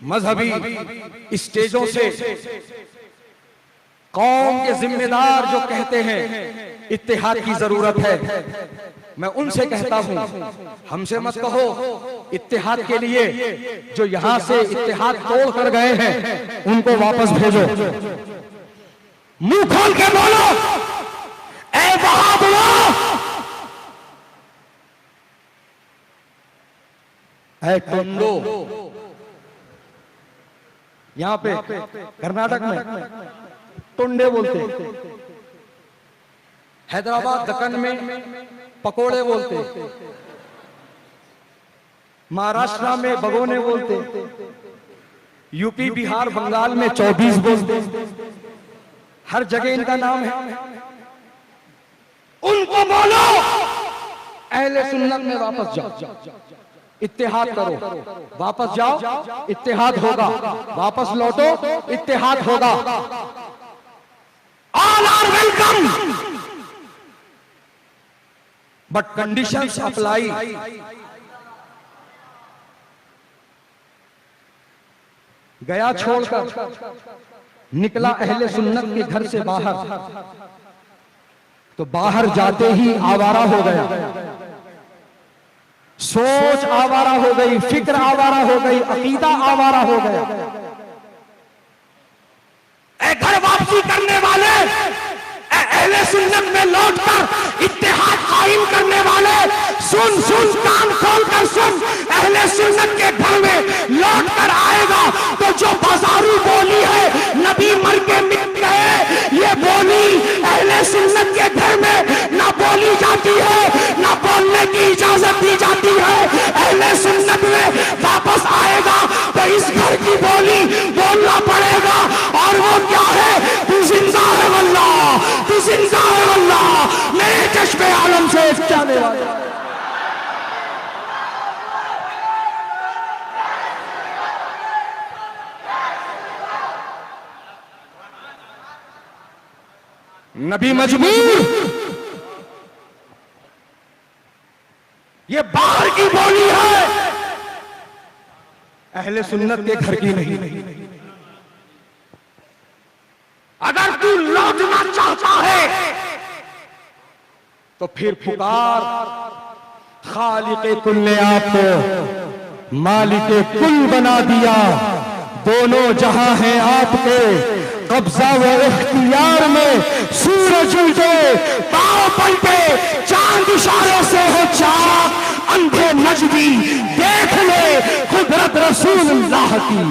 मजहबी स्टेजों से कौम के जिम्मेदार जो कहते हैं इत्तेहाद की जरूरत है, मैं उनसे कहता हूं हमसे मत कहो इत्तेहाद के लिए, जो यहां से इत्तेहाद तोड़ कर गए हैं उनको वापस भेजो। मुंह खोल के बोलो, ऐ वहाबियो, ऐ टुंडो। यहां पे कर्नाटक में टुंडे बोलते, हैदराबाद दक्कन में पकोड़े बोलते, महाराष्ट्र में बगोने बोलते, यूपी बिहार बंगाल में 24 बोलते, हर जगह इनका नाम है। उनको बोलो अहले सुन्नत में वापस जाओ, इत्तेहाद करो, वापस जाओ, इत्तेहाद होगा, वापस लौटो, इत्तेहाद होगा। All are welcome, but conditions apply. गया छोड़कर निकला अहले सुन्नत के घर से बाहर, तो बाहर जाते ही आवारा हो गया, सोच आवारा हो गई, फिक्र आवारा हो गई, अकीदा आवारा हो गया। घर वापसी करने वाले, अहले सुन्नत में लौटकर इत्तेहाद कायम करने वाले, सुन सुन, कान खोल कर सुन, अहले सुन्नत के घर में लौट कर आएगा तो जो बाजारू बोली है, नबी मर के मिट गए, ये बोली अहले सुन्नत के घर में ना बोली जाती है, ना बोलने की इजाजत दी जाती है। अहले सुन्नत में वापस आएगा तो इस घर की बोली बोलना पड़ेगा, और वो क्या है? तू जिंदा है वल्लाह, तू जिंदा है वल्लाह, मेरे चश्मे आलम से जाने वाले। नबी मजबूर, ये बाहर की बोली है, अहले सुन्नत के घर की नहीं। अगर तू लौटना चाहता है तो फिर पुकार खालिक़े कुल ने आपको मालिके कुल बना दिया, दोनों जहां हैं आपके कब्जा व इख्तियार में, सूरज उलटे पांव पलटे, चांद इशारों से हो चाक, अंधे नजदी देख ले कुदरत रसूलुल्लाह की।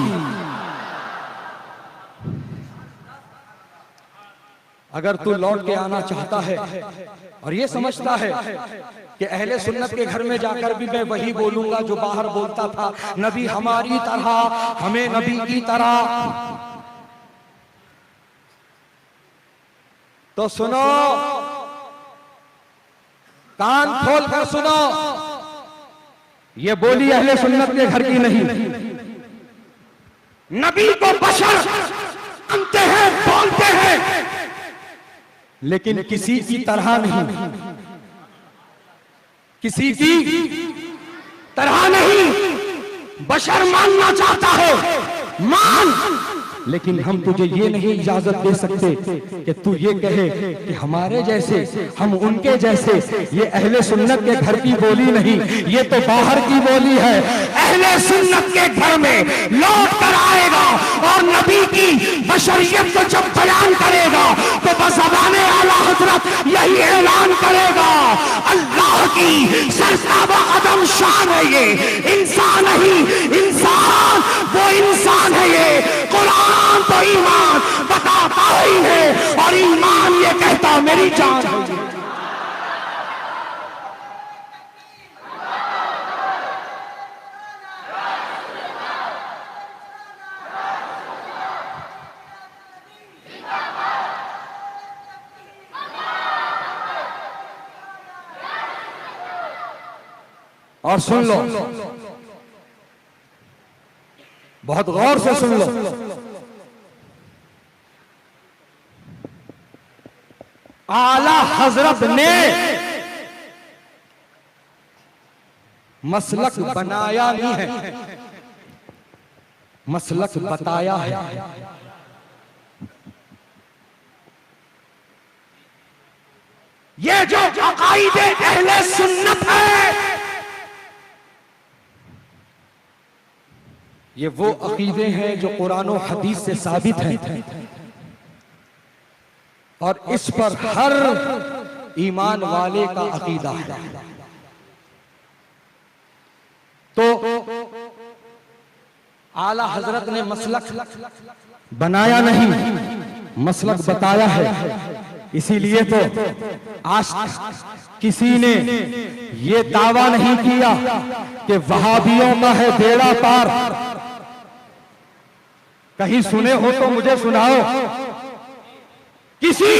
अगर तू लौट के आना चाहता है और ये समझता है कि अहले सुन्नत के घर में जाकर भी मैं वही बोलूंगा जो बाहर बोलता था, नबी हमारी तरह, हमें नबी की तरह, तो सुनो, कान खोल कर सुनो, ये बोली अहले सुन्नत के घर की नहीं। नबी को बशर मानते हैं, बोलते हैं, लेकिन किसी की तरह नहीं, किसी की तरह नहीं। बशर मानना चाहता है मान, लेकिन हम तुझे ये नहीं इजाजत दे सकते कि तू ये कहे कि हमारे जैसे, हम उनके जैसे। ये अहले सुन्नत के घर की बोली नहीं, ये तो बाहर की बोली है। अहले सुन्नत के घर में लौट कर आएगा और नबी की बशरियत को जब बयान करेगा तो बज़बाने आला हजरत यही ऐलान करेगा, अल्लाह की सरसाबा अदम शान है ये, इंसान नहीं, इंसान वो इंसान है ये। कुरान तो ईमान बताता ही है, और ईमान ये कहता मेरी जान है। और सुन लो, बहुत गौर से सुन लो। आला हजरत ने मसलक बनाया नहीं है, मसलक बताया है। ये जो अकाईदे अहले सुन्नत है, ये वो अकीदे हैं जो कुरान और हदीस से साबित हैं और इस पर हर ईमान वाले का अकीदा है। तो आला हजरत ने मसलक बनाया नहीं, मसलक बताया है। इसीलिए तो आज किसी ने ये दावा नहीं किया कि वहाबियों का है बेड़ा पार। कहीं सुने हो तो मुझे सुनाओ। किसी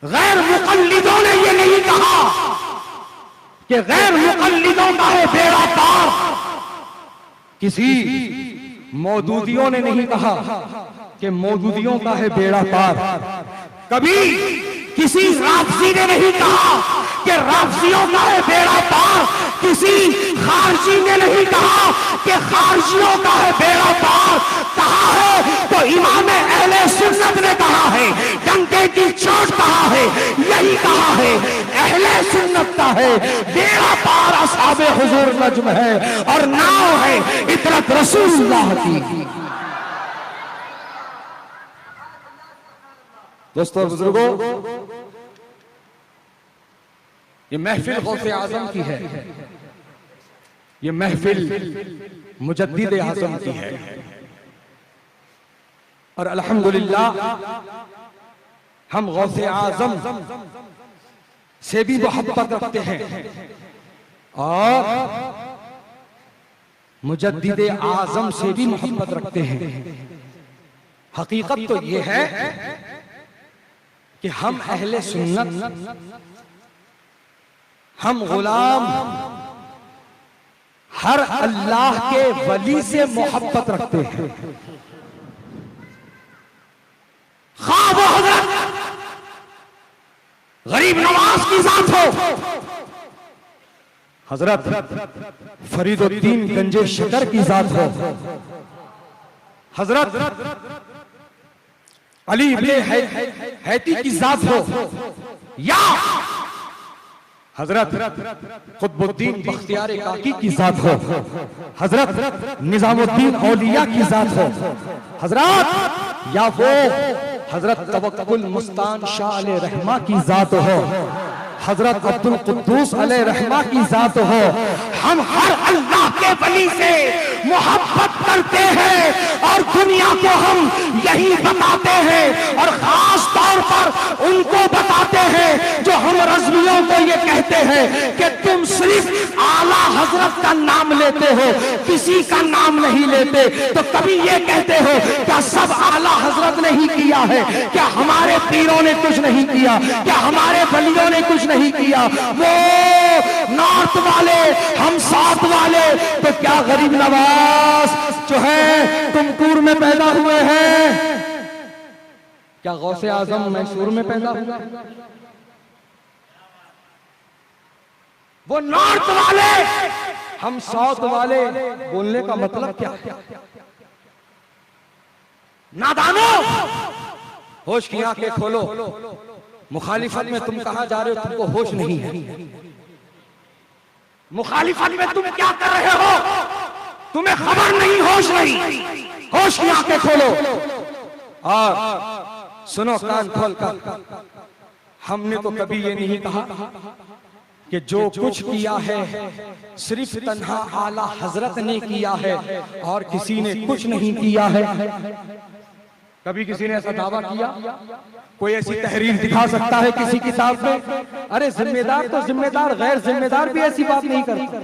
गैर मुकल्लिदों ने ये नहीं कहा कि गैर मुकल्लिदों का है बेड़ा पार। किसी मौजूदियों ने नहीं कहा कि मौजूदियों का है बेड़ा पार। कभी किसी राफजी ने नहीं कहा कि राफजियों का है बेड़ा पार। किसी खारजी ने नहीं कहा कि खारजियों का है बेड़ा पार। कहा है तो इमाम अहले सुन्नत ने कहा है, डंके की चोट कहा है, यही कहा है अहले सुन्नत का है बेड़ा पार। असहाबे हुजूर नज्म है और नाव है इतरत रसूलुल्लाह की। दोस्तों बुजुर्गों, ये महफिल गौसे आजम की है, ये महफिल मुजद्दिद आजम की है और अल्हम्दुलिल्लाह हम गौसे आजम से भी मोहब्बत रखते हैं और मुजद्दिद आजम से भी मोहब्बत रखते हैं। हकीकत तो ये है कि हम अहले सुन्नत, हम गुलाम हर अल्लाह के वली से मोहब्बत रखते हैं। ख्वाब हजरत गरीब नवाज की जात हो, हजरत फरीदुद्दीन गंजे शकर की जात हो, हजरत अली इब्ने हैती की जात हो, या हजरत कुतुबुद्दीन बख्तियार काकी की जात हो, हजरत निजामुद्दीन औलिया की जात हो, हजरत या वो हजरत तवक्कुल मुस्तान शाह अलैहि रहमा की जात हो, हजरत अब्दुल कुद्दूस अलैहि रहमा की जात हो। हम हर अल्लाह के वली से मोहब्बत करते हैं और दुनिया को हम यही बताते हैं और खास तौर पर उनको बताते हैं जो हम रज़वियों को ये कहते हैं कि तुम सिर्फ आला हजरत का नाम लेते हो, किसी का नाम नहीं लेते। तो कभी ये कहते हो क्या सब आला हजरत ने ही किया है? क्या हमारे पीरों ने कुछ नहीं किया? क्या हमारे वलियों ने कुछ नहीं किया? वो नॉर्थ वाले, हम साउथ वाले, तो क्या गरीब नवाज जो है तुमकुर में पैदा हुए हैं? क्या गौसे आजम मैसूर में पैदा हुआ? वो नॉर्थ वाले, हम साउथ वाले, बोलने का मतलब क्या? नादानो, होश की आंखें खोलो। मुखालिफत में तुम कहां जा रहे हो? तुमको होश नहीं है। मुखालिफत में तुम क्या कर रहे हो? तुम्हें खबर नहीं, होश नहीं। होश की आंखें खोलो और सुनो कान खोल कर। हमने तो कभी ये नहीं कहा कि जो कुछ किया है सिर्फ तन्हा आला हजरत ने किया है और किसी ने कुछ नहीं किया है। कभी किसी ने ऐसा दावा किया? कोई ऐसी तहरीर दिखा सकता है किसी किताब में? अरे जिम्मेदार तो जिम्मेदार, गैर जिम्मेदार भी ऐसी बात नहीं करता।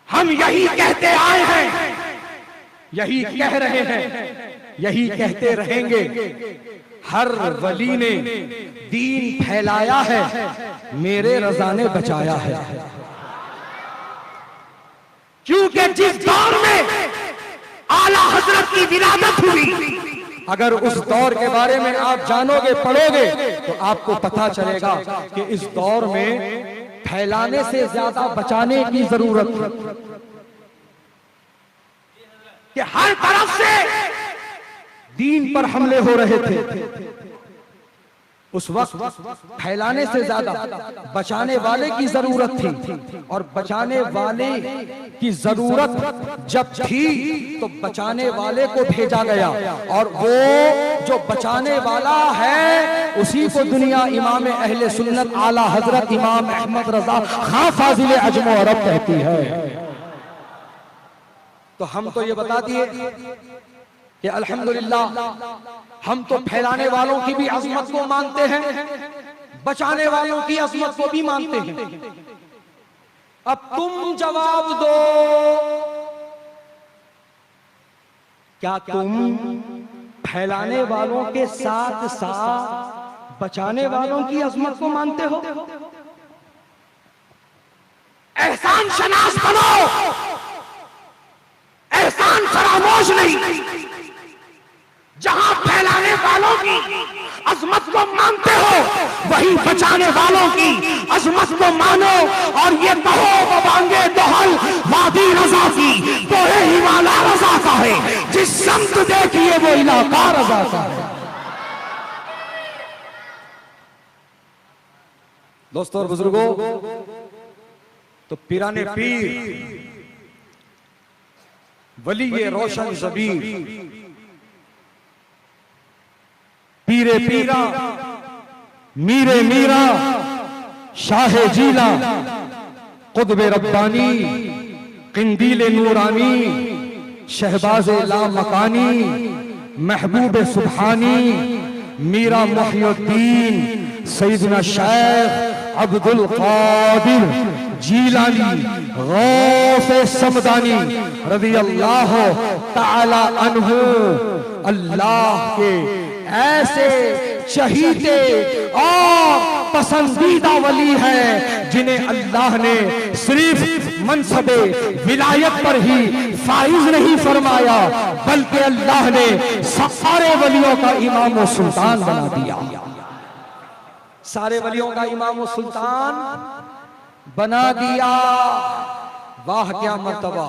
हम यही कहते आए हैं यही कह रहे हैं, यही कहते रहेंगे। हर वली ने दीन फैलाया है, मेरे रज़ा ने बचाया है। क्योंकि जिस दौर में आला हजरत की विलादत हुई, अगर उस दौर के बारे में आप जानोगे, पढ़ोगे, तो आपको पता चलेगा कि इस दौर में फैलाने से ज्यादा बचाने की जरूरत है। कि हर तरफ से दीन पर हमले हो रहे थे। उस वक्त फैलाने से ज्यादा बचाने वाले की जरूरत थी, और बचाने वाले की जरूरत जब थी तो बचाने वाले को भेजा गया, और वो जो बचाने वाला है उसी को दुनिया इमाम अहले सुन्नत आला हजरत इमाम अहमद रजा खां फाजिल अजम अरब कहती है। तो हम तो ये बता दिए कि अल्हम्दुलिल्लाह हम तो फैलाने वालों की भी अजमत को मानते हैं, बचाने वालों की अजमत को भी मानते हैं। अब तुम जवाब दो, क्या तुम फैलाने वालों के साथ साथ बचाने वालों की अजमत को मानते हो? एहसान शनास बनो, एहसान फरामोश नहीं। जहां फैलाने वालों की अजमत को मानते हो, वहीं बचाने वालों की अजमत को मानो, और ये कहो बबांगे दोहल वादी रजा की, तो हिमालय रजा का है, जिस संत देखिए वो इलाका रजा का है। दोस्तों और बुजुर्गों, तो पीराने पीर वली ये रोशन ज़बीर, पीरे पीरा मीरे मीरा शाहे जीला, कुतबे रब्बानी किंदीले नूरानी, शहबाज़े लामकानी महबूब सुब्हानी, मीरा मुहियुद्दीन सैयदना शेख अब्दुल कादिर जीलानी गौसे समदानी रज़ियल्लाहु ताला अन्हु। अल्लाह के ऐसे चहीते और पसंदीदा वली है जिन्हें अल्लाह ने सिर्फ मनसबे विलायत पर ही फाइज नहीं फरमाया, बल्कि अल्लाह ने सारे वलियों का इमाम व सुल्तान बना दिया। सारे वलियों का इमाम व सुल्तान बना दिया। वाह क्या मर्तबा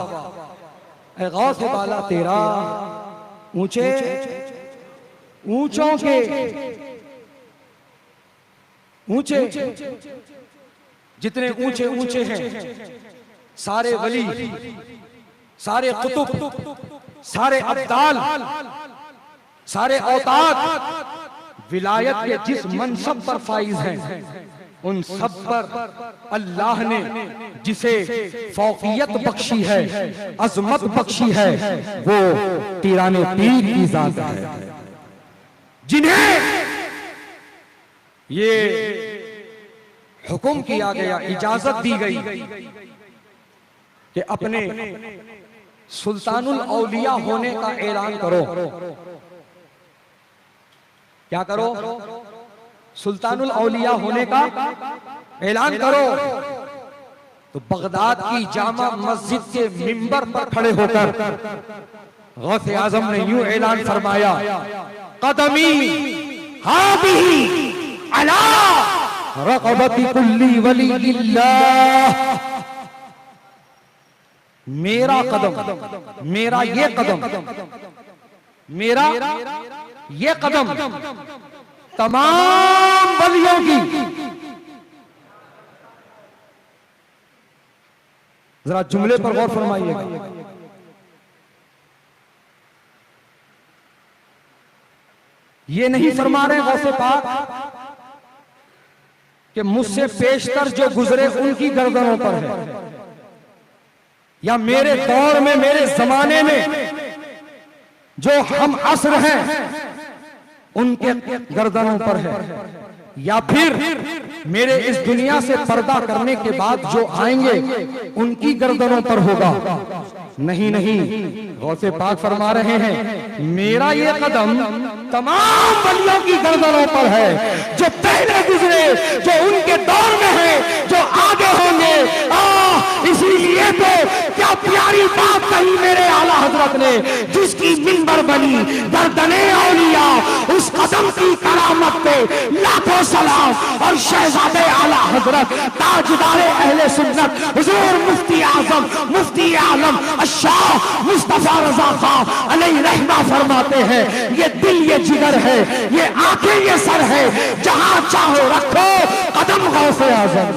ऐ गौस बाला तेरा, ऊंचे ऊंचों के ऊंचे, जितने ऊंचे ऊंचे हैं सारे वली, सारे कुतुब, सारे अब्दाल, सारे औताद विलायत के जिस मनसब पर फाइज हैं, उन सब पर अल्लाह ने जिसे फौकियत बख्शी है, अजमत बख्शी है, वो पीराने पीर की जात है, जिन्हें ये हुक्म किया गया, इजाजत दी गई कि अपने सुल्तानुल औलिया होने का ऐलान करो। क्या करो? सुल्तानुल औलिया होने का ऐलान करो। तो बगदाद की जामा मस्जिद के मिंबर पर खड़े होकर गौसे आजम ने यूं ऐलान फरमाया, कदमी हादिही अला रक़बती कुल्ली वलील्लाह। मेरा कदम, मेरा ये कदम, मेरा ये कदम तमाम वलियों की, जरा जुमले पर गौर फरमाइएगा, ये नहीं फरमा रहे गौसे पाक कि मुझसे पेशतर जो गुजरे उनकी गर्दनों पर है, या मेरे दौर में, मेरे जमाने में जो हम असर हैं उनके गर्दनों पर है। या फिर मेरे इस दुनिया से पर्दा करने के बाद जो आएंगे उनकी गर्दनों पर होगा? नहीं नहीं, गौसे पाक फरमा रहे हैं मेरा ये कदम तमाम वलियों की गर्दनों पर है, जो पहले गुजरे, जो उनके दौर में है, जो आगे होंगे। इसीलिए तो क्या प्यारी बात कही मेरे आला हजरत ने, जिसकी मिंबर बनी गर्दने औलिया, उस कदम की करामत पे लाखों सलाम। और शहजादे आला हजरत ताजदारे अहले सुन्नत हुजूर मुफ्ती आजम मुफ्ती आलम शाह मुस्तफा रजा खां अलैहि रहमा फरमाते हैं, ये दिल ये जिगर है, ये आंखें ये सर है, जहां चाहो रखो कदम गौसे आजम।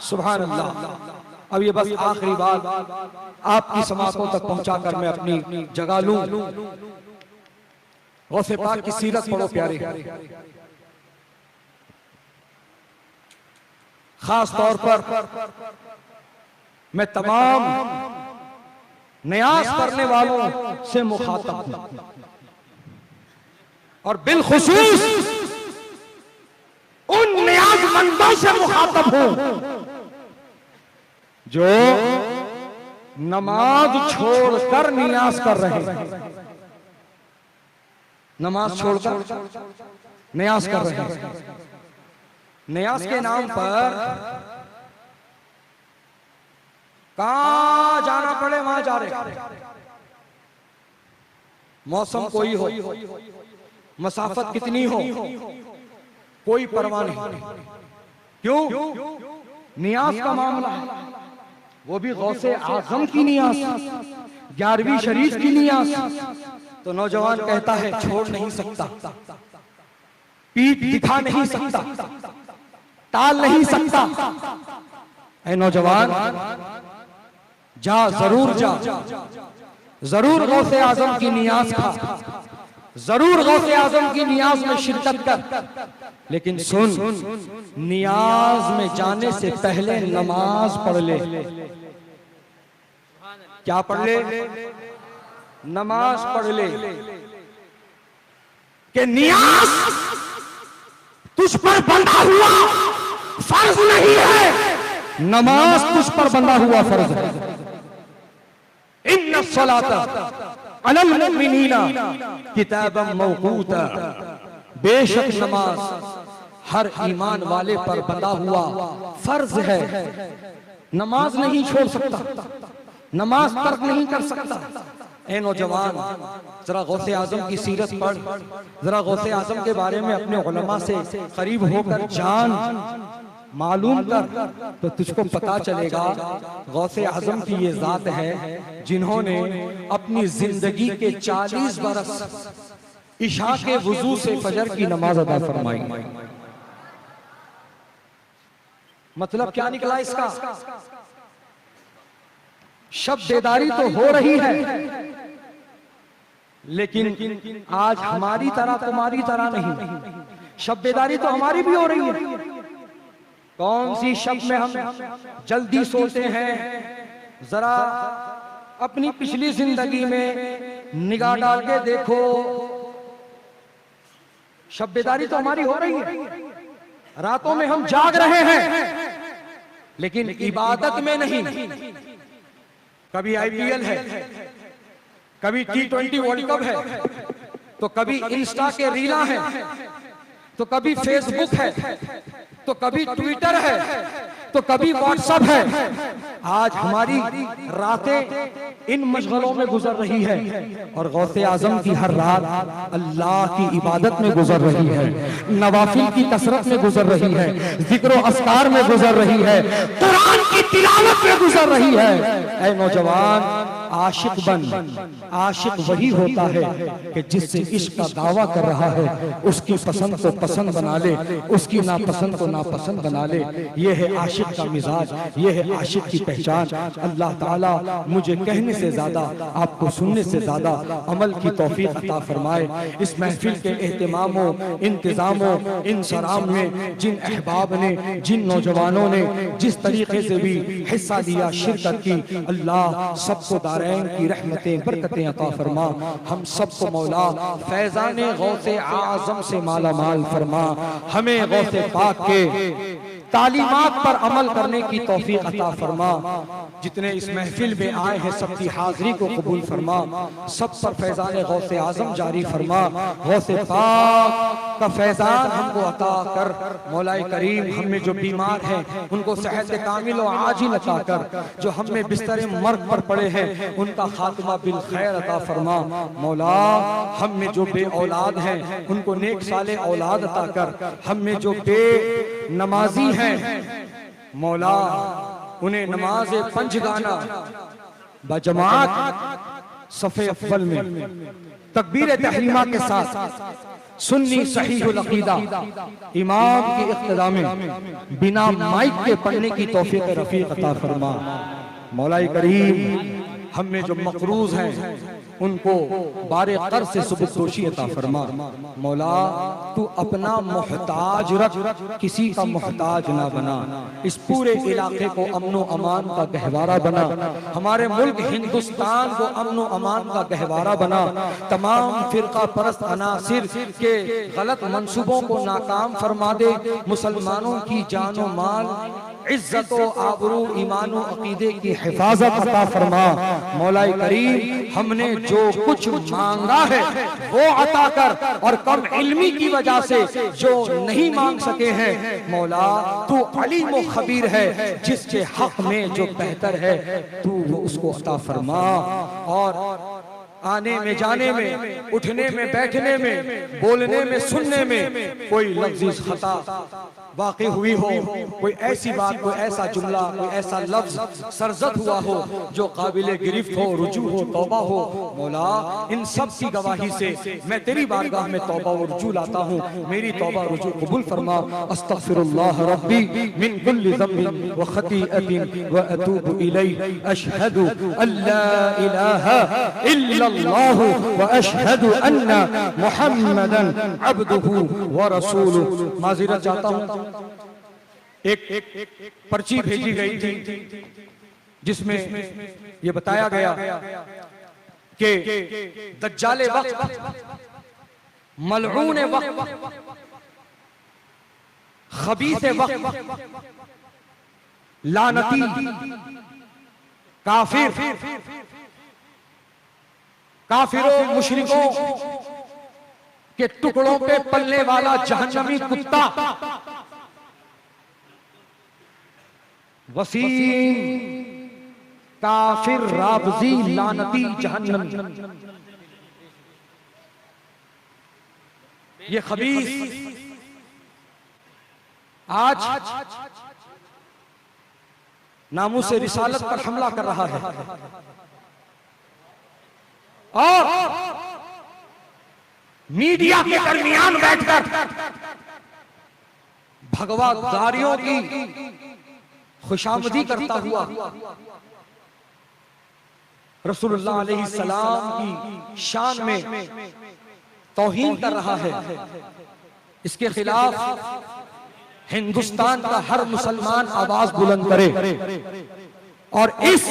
सुभान अल्लाह। अब ये बस आखिरी बात आपकी समातों तक पहुंचाकर मैं अपनी जगह लूं। गौसे पाक की सीरत पढ़ो प्यारे, खास तौर पर मैं तमाम नियाज करने वालों से मुखातब हूं और बिलखुसूस उन नियाजमंदों से मुखातब हूं जो नमाज छोड़कर नियाज कर रहे हैं, नमाज छोड़कर नियाज कर रहे हैं। नियाज के नाम पर कहां जाना पड़े वहां जा रहे। मौसम कोई हो, मसाफत कितनी हो, कोई परवाह नहीं। क्यों? नियाज का मामला है, वो भी गौसे आजम की नियाज, 11वीं शरीफ की नियाज। तो नौजवान कहता है छोड़ नहीं सकता, पीठ दिखा नहीं सकता, टाल नहीं सकता। ऐ नौजवान जा, जरूर जा, जरूर गौसे आजम की नियाज खा, जरूर गौसे आजम की नियाज में शिरकत कर। लेकिन सुन, नियाज में जाने से पहले नमाज पढ़ ले। क्या पढ़ ले? नमाज पढ़ ले। कि नियाज तुझ पर बंधा हुआ फर्ज नहीं है, नमाज तुझ पर बंधा हुआ फर्ज है। इन्ना सलाता अलल मुमिनीना किताबम मौकूता, बेशक नमाज हर ईमान वाले पर बंधा हुआ फर्ज है। नमाज नहीं छोड़ सकता, नमाज तर्क नहीं कर सकता। ए नौजवान, जरा गौसे आजम की सीरत पढ़, जरा गौसे आजम के बारे में अपने उलमा से करीब होकर जान, मालूम कर, तो तुझको पता चलेगा गौसे आजम की ये जात है जिन्होंने अपनी जिंदगी के 40 बरस इशा के वुजू से फजर की नमाज अदा फरमाई। मतलब क्या निकला इसका? शब्देदारी तो हो रही है, लेकिन आज हमारी तरह तुम्हारी तरह नहीं। शब्देदारी तो हमारी भी हो रही है। कौन सी शब्द में हम जल्दी सोते हैं? जरा अपनी पिछली जिंदगी में निगाह डाल के देखो, शब्देदारी तो हमारी हो रही है। रातों में हम जाग रहे हैं, लेकिन इबादत में नहीं। कभी IPL है, कभी T20 वर्ल्ड कप है, तो कभी इंस्टा के रीला है, तो कभी फेसबुक है, तो कभी ट्विटर है, तो कभी व्हाट्सएप है। आज हमारी रातें इन मशगलों में गुजर रही है और गौसे आजम की हर रात अल्लाह की इबादत में गुजर रही है, नवाफिल की कसरत में गुजर रही है, जिक्र अस्कार में गुजर रही है, कुरान की तिलावत में गुजर रही है। ऐ नौजवान, आशिक बन। आशिक वही होता है कि जिससे इश्क का दावा कर रहा है उसकी पसंद को पसंद बना ले, उसकी नापसंद को नापसंद बना ले। ये है आशिक का मिजाज, ये है आशिक की पहचान। अल्लाह ताला मुझे कहने से ज्यादा, आपको सुनने से ज्यादा अमल की तौफीक अता फरमाए। इस महफिल के एहतमामों, इंतजामों, इन सराम में जिन अहबाब ने, जिन नौजवानों ने जिस तरीके से भी हिस्सा लिया, शिरकत की, अल्लाह सबको दारैन की रहमतें बरकतें अता फरमा। हम सबको मौला फैज़ाने गौसे आज़म से माला माल फरमा। हमें गौसे पाक के तालीमात पर अमल करने की तौफीक अता फरमा। जितने इस महफिल में आए हैं सबकी हाजिरी को कबूल फरमा। सब पर फैज़ाने गौसे आज़म जारी फरमा। गौसे पाक का फैज़ान हमको अता कर। मौलाए करीम हम में जो बीमार हैं उनको सेहत कामिल और आजिल अता कर। जो हम में बिस्तर मर्ग पर पड़े हैं उनका खात्मा बिल खैर अता फरमा। मौला हम में जो बे औलाद हैं उनको नेक साले औलाद अता कर। हम में जो बे नमाजी हैं मौला उन्हें नमाज पंजगाना बजमात सफ़े अव्वल में तकबीर तहरीमा के साथ सुन्नी सहीहुल अक़ीदा इमाम की इक़्तिदा में बिना माइक के पढ़ने की तौफीक रफ़ीक अता फरमा। मौलाए करीम हम में जो मक़रूज़ हैं उनको बारे कर से सुबुकदोशी अता फरमा। मौला तू अपना मोहताज रख, किसी का मोहताज ना बना। इस पूरे इलाके को अमनो अमान का गहवारा बना। हमारे मुल्क हिंदुस्तान को अमनो अमान का गहवारा बना। तमाम फिरका परस्त अनासिर के गलत मंसूबों को नाकाम फरमा दे। मुसलमानों की जानो माल इज्जत व आबरू ईमान व अकीदे की हिफाजत अता फरमा। मौलाए करीम हमने जो कुछ मांगा है वो अता कर और कम इल्मी की वजह से जो नहीं मांग सके हैं मौला तू अलीम व खबीर है। जिसके हक में जो बेहतर है तू वो उसको अता फरमा। और आने में जाने में उठने में बैठने में बोलने में सुनने में कोई लफ्ज़ खता वाक़ई हुई हो, कोई ऐसी बात, कोई ऐसा जुमला, कोई ऐसा लफ्ज़ सरजद हुआ हो जो काबिल गिरफ्त हो, रुजू हो, तौबा हो। मौला इन सब की गवाही से मैं तेरी बारगाह में तौबा और रुजू लाता हूँ। मेरी तौबा रुजू कबूल फरमा। अस्तग़फिरुल्लाह रब्बी मिन कुल्लि ज़ंबिन व खतीअतिन व अतूबु इलैहि। अशहदु अल्ला इलाहा इल्लल्लाह व अशहदु अन्ना मुहम्मदन अब्दुहु व रसूलुहु। माज़िरत चाहता हूँ, एक पर्ची भेजी गई थी जिसमें यह बताया गया कि दज्जाले वक्त, मलऊन वक्त, खबीसे वक्त, लानती काफिरों मुशरिकों के टुकड़ों पे पलने वाला जहन्नमी कुत्ता वसीम काफिर राबजी लानती जहन्नम, ये खबीस आज नामूसे रिसालत पर हमला कर रहा है और मीडिया के दरमियान बैठकर भगवादारियों की खुशामदी करता हुआ रसूलुल्लाह अलैहिस्सलाम की शान में तौहीन कर रहा है। इसके खिलाफ हिंदुस्तान का हर मुसलमान आवाज बुलंद करे और इस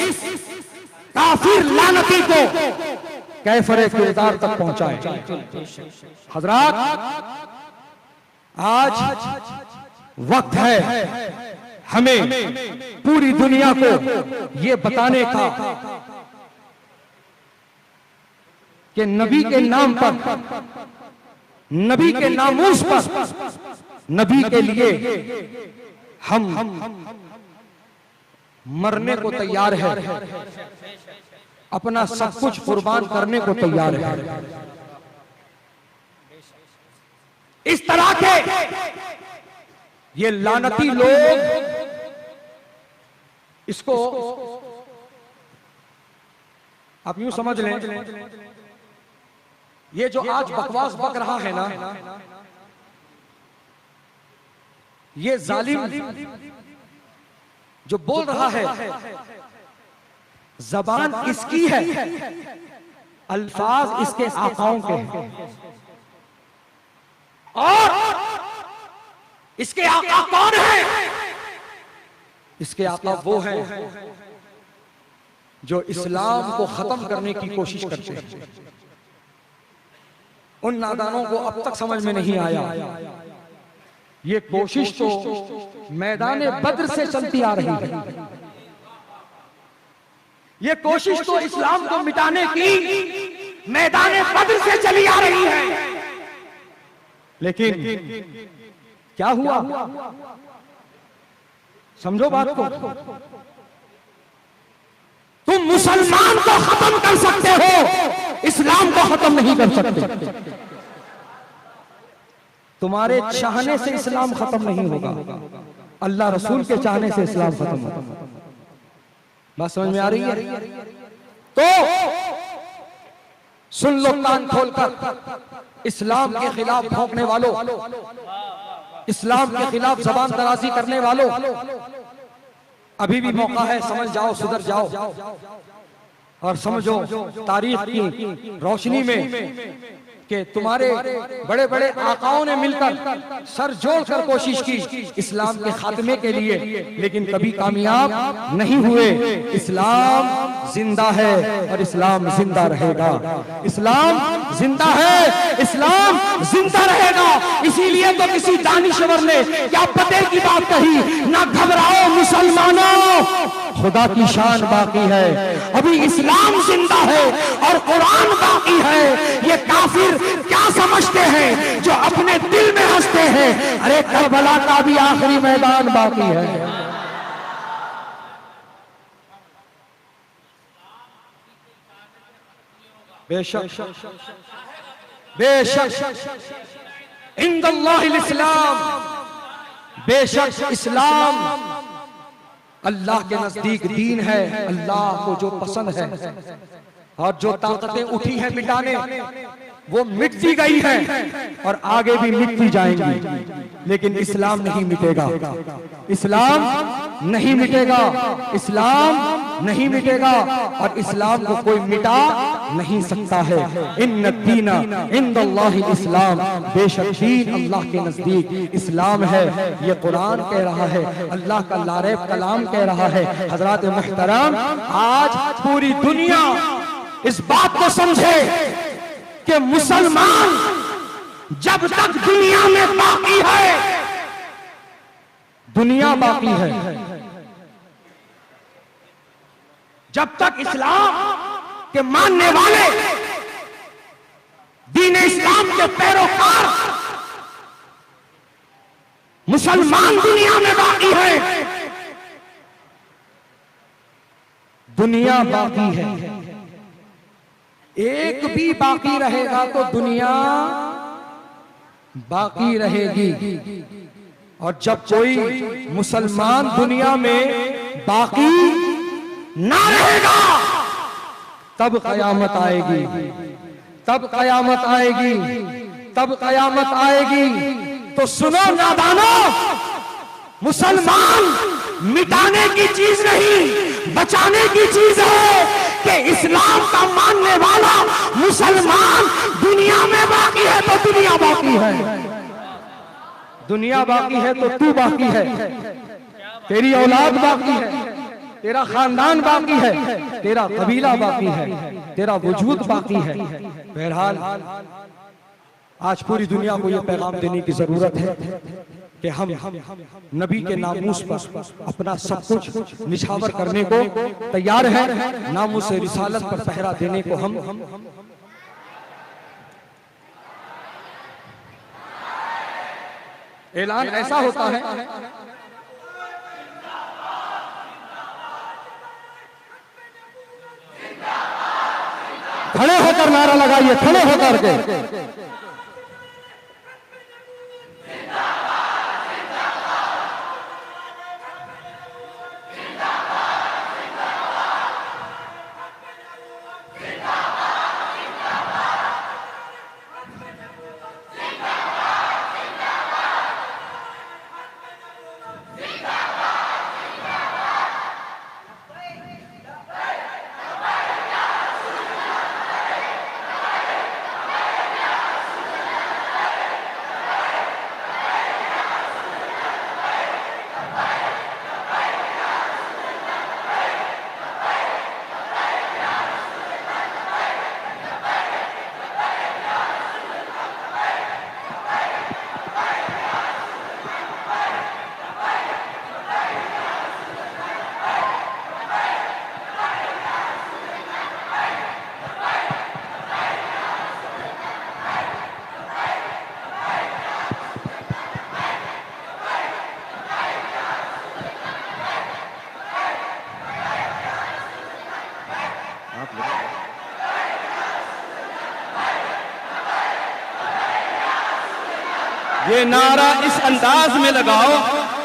काफिर लानती को कैफरे किरदार तक पहुंचाए। हजरात, आज वक्त है हमें पूरी दुनिया को ये बताने का कि नबी के नाम पर, नबी के नामूस पर, नबी के लिए हम मरने को तैयार है, अपना सब कुछ कुर्बान करने को तैयार है। इस तरह के ये लानती लोग इसको आप यूं समझ लें, ये जो आज बकवास बक रहा है ना, ये जालिम जो बोल रहा है, जबान इसकी है, अल्फाज इसके आकाओं के हैं। और इसके आका कौन है? इसके आका वो हैं जो इस्लाम को खत्म करने की कोशिश करते हैं। उन नादानों को अब तक समझ में नहीं आया ये कोशिश तो मैदान बद्र से चलती आ रही है। ये कोशिश तो इस्लाम को मिटाने की मैदान बद्र से चली आ रही है। लेकिन क्या हुआ, समझो बात को। तुम मुसलमान को खत्म कर सकते हो, इस्लाम को खत्म नहीं कर सकते। तुम्हारे चाहने से इस्लाम खत्म नहीं होगा, अल्लाह रसूल के चाहने से इस्लाम खत्म होगा। बात समझ में आ रही है? तो सुन लो कान खोलकर, इस्लाम के खिलाफ भौंकने वालों, इस्लाम के खिलाफ जबान दराजी करने वालों, अभी भी मौका है, समझ जाओ, सुधर जाओ और समझो तारीख की रोशनी में कि तुम्हारे बड़े बड़े आकाओं ने मिलकर सर जोड़कर कोशिश की इस्लाम के खात्मे के लिए, लेकिन कभी कामयाब नहीं हुए। इस्लाम जिंदा है और इस्लाम जिंदा रहेगा। इस्लाम जिंदा है, इस्लाम जिंदा रहेगा। इसीलिए तो किसी दानिश्वर ने क्या पते की बात कही, ना घबराओ मुसलमानों, खुदा की शान बाकी है। अभी इस्लाम जिंदा है और कुरान बाकी है। ये काफिर क्या समझते हैं जो अपने दिल में हंसते हैं, अरे करबला का भी आखिरी मैदान बाकी है। बेशक बेशक इंदल्लाहिल इस्लाम, बेशक इस्लाम अल्लाह के नजदीक दीन है, अल्लाह को जो पसंद है। और जो ताकतें उठी हैं मिटाने, वो मिटती गई है और आगे भी मिटती जाएंगी, लेकिन इस्लाम नहीं मिटेगा। इस्लाम नहीं मिटेगा, इस्लाम नहीं मिटेगा और इस्लाम को कोई मिटा नहीं सकता है। इन्न दीना इंदल्लाहिल इस्लाम, बेशक दीन अल्लाह के नजदीक इस्लाम है। ये कुरान कह रहा है, अल्लाह का लारैब कलाम कह रहा है। हजरात मुहतरम, आज पूरी दुनिया इस बात को समझे कि मुसलमान जब तक दुनिया में बाकी है, दुनिया बाकी है, जब तक इस्लाम के मानने वाले, दीन इस्लाम के पैरोकार मुसलमान दुनिया में बाकी है, दुनिया बाकी है। एक भी बाकी रहेगा तो दुनिया बाकी रहेगी। और जब कोई मुसलमान दुनिया में बाकी ना रहेगा, तब कयामत आएगी, तब कयामत आएगी, तब कयामत आएगी। तो सुनो नादानो, मुसलमान मिटाने की चीज नहीं, बचाने की चीज है कि इस्लाम का मानने वाला मुसलमान दुनिया में बाकी है तो दुनिया बाकी है, दुनिया बाकी है तो तू बाकी है, तेरी औलाद बाकी है, तेरा खानदान बाकी है, तेरा कबीला बाकी है, तेरा वजूद बाकी है। बहरहाल आज पूरी दुनिया को यह पैगाम देने की जरूरत है कि हम नबी के नामूस पर अपना सब कुछ निछावर करने को तैयार है। नामूस रिसालत पर पहरा देने को हम ऐलान ऐसा होता है, खड़े होकर नारा लगाइए, खड़े होकर के। ये नारा इस अंदाज में लगाओ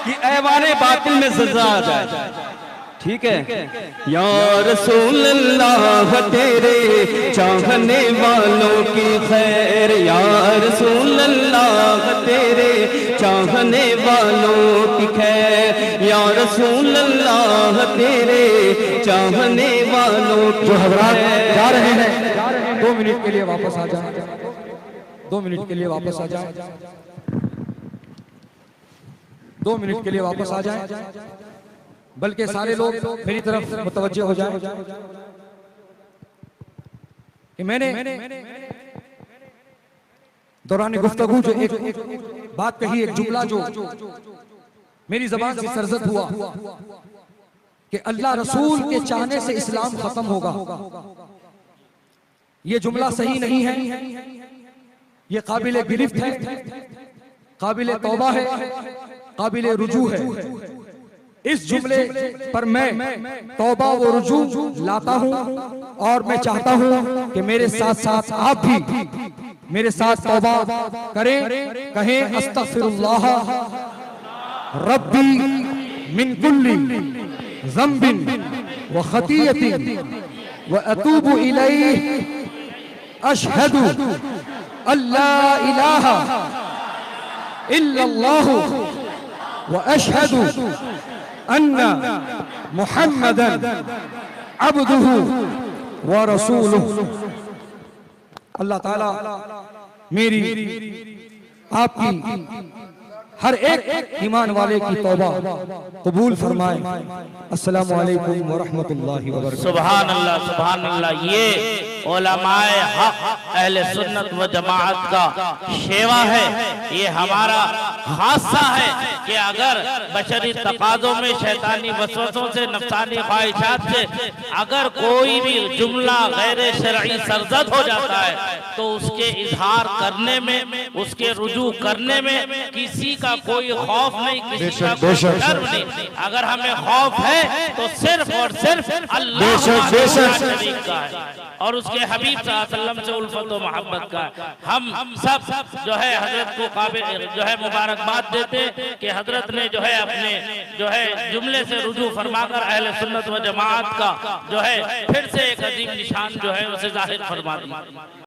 कि ऐवाने बातिल में ज़ल्ज़ला आ जाए। ठीक है। या रसूल अल्लाह तेरे चाहने वालों की खैर, या रसूल अल्लाह तेरे चाहने वालों की खैर, या रसूल अल्लाह तेरे चाहने वालों की। जो हजरात जा रहे हैं 2 मिनट के लिए वापस आ जाए, 2 मिनट के लिए वापस आ जाए, 2 मिनट के लिए वापस आ जाए, बल्कि सारे लोग मेरी तरफ मुतवज्जे हो जाए कि मैंने दौरान गुफ्तगू जो एक बात कही, एक जुमला जो मेरी जबान से सरजद हुआ कि अल्लाह रसूल के चाहने से इस्लाम खत्म होगा, ये जुमला सही नहीं है, ये काबिल गिरफ्त है, काबिल तौबा है, काबिल रुजू है। इस जुमले पर मैं तौबा व रुजू लाता हूं और मैं चाहता हूं कि मेरे साथ साथ आप भी मेरे साथ तौबा करें, कहें अस्तगफिरुल्लाह रब्बी मिन कुल्ली ज़ंबिन व खतीयतिन व अतूबु इलैहि अशहदु अल्ला इलाहा इल्लल्लाहु व अशहदु अन्ना मुहम्मदन अब्दुहु व रसूलुहु। अल्लाह ताला मेरी आपकी हर एक ईमान वाले की तौबा कबूल फरमाए। अस्सलामु अलैकुम व रहमतुल्लाहि व बरकातहू। सुभान अल्लाह, सुभान अल्लाह। ये उलमाए हक अहले सुन्नत व जमाअत का शेवा है, ये हमारा खासा है कि अगर बशरी तकाज़ों में शैतानी वसवसों से, नफ्सानी ख्वाहिशात से अगर कोई भी जुमला गैर शरई सरजद हो जाता है तो उसके इजहार करने में, उसके रुजू करने में किसी का कोई खौफ नहीं, किसी का कोई डर नहीं। अगर हमें खौफ है तो सिर्फ और सिर्फ अल्लाह शरीक का है और उसके हबीब सल्लल्लाहु अलैहि वसल्लम से उल्फत व मोहब्बत का। हम सब जो है हजरत को काबिल जो है मुबारकबाद देते कि हजरत ने जो है अपने जो है जुमले से रुजू फरमाकर अहले सुन्नत व जमाअत का जो है फिर से एक अजीम निशान जो है उसे जाहिर फरमा दिया।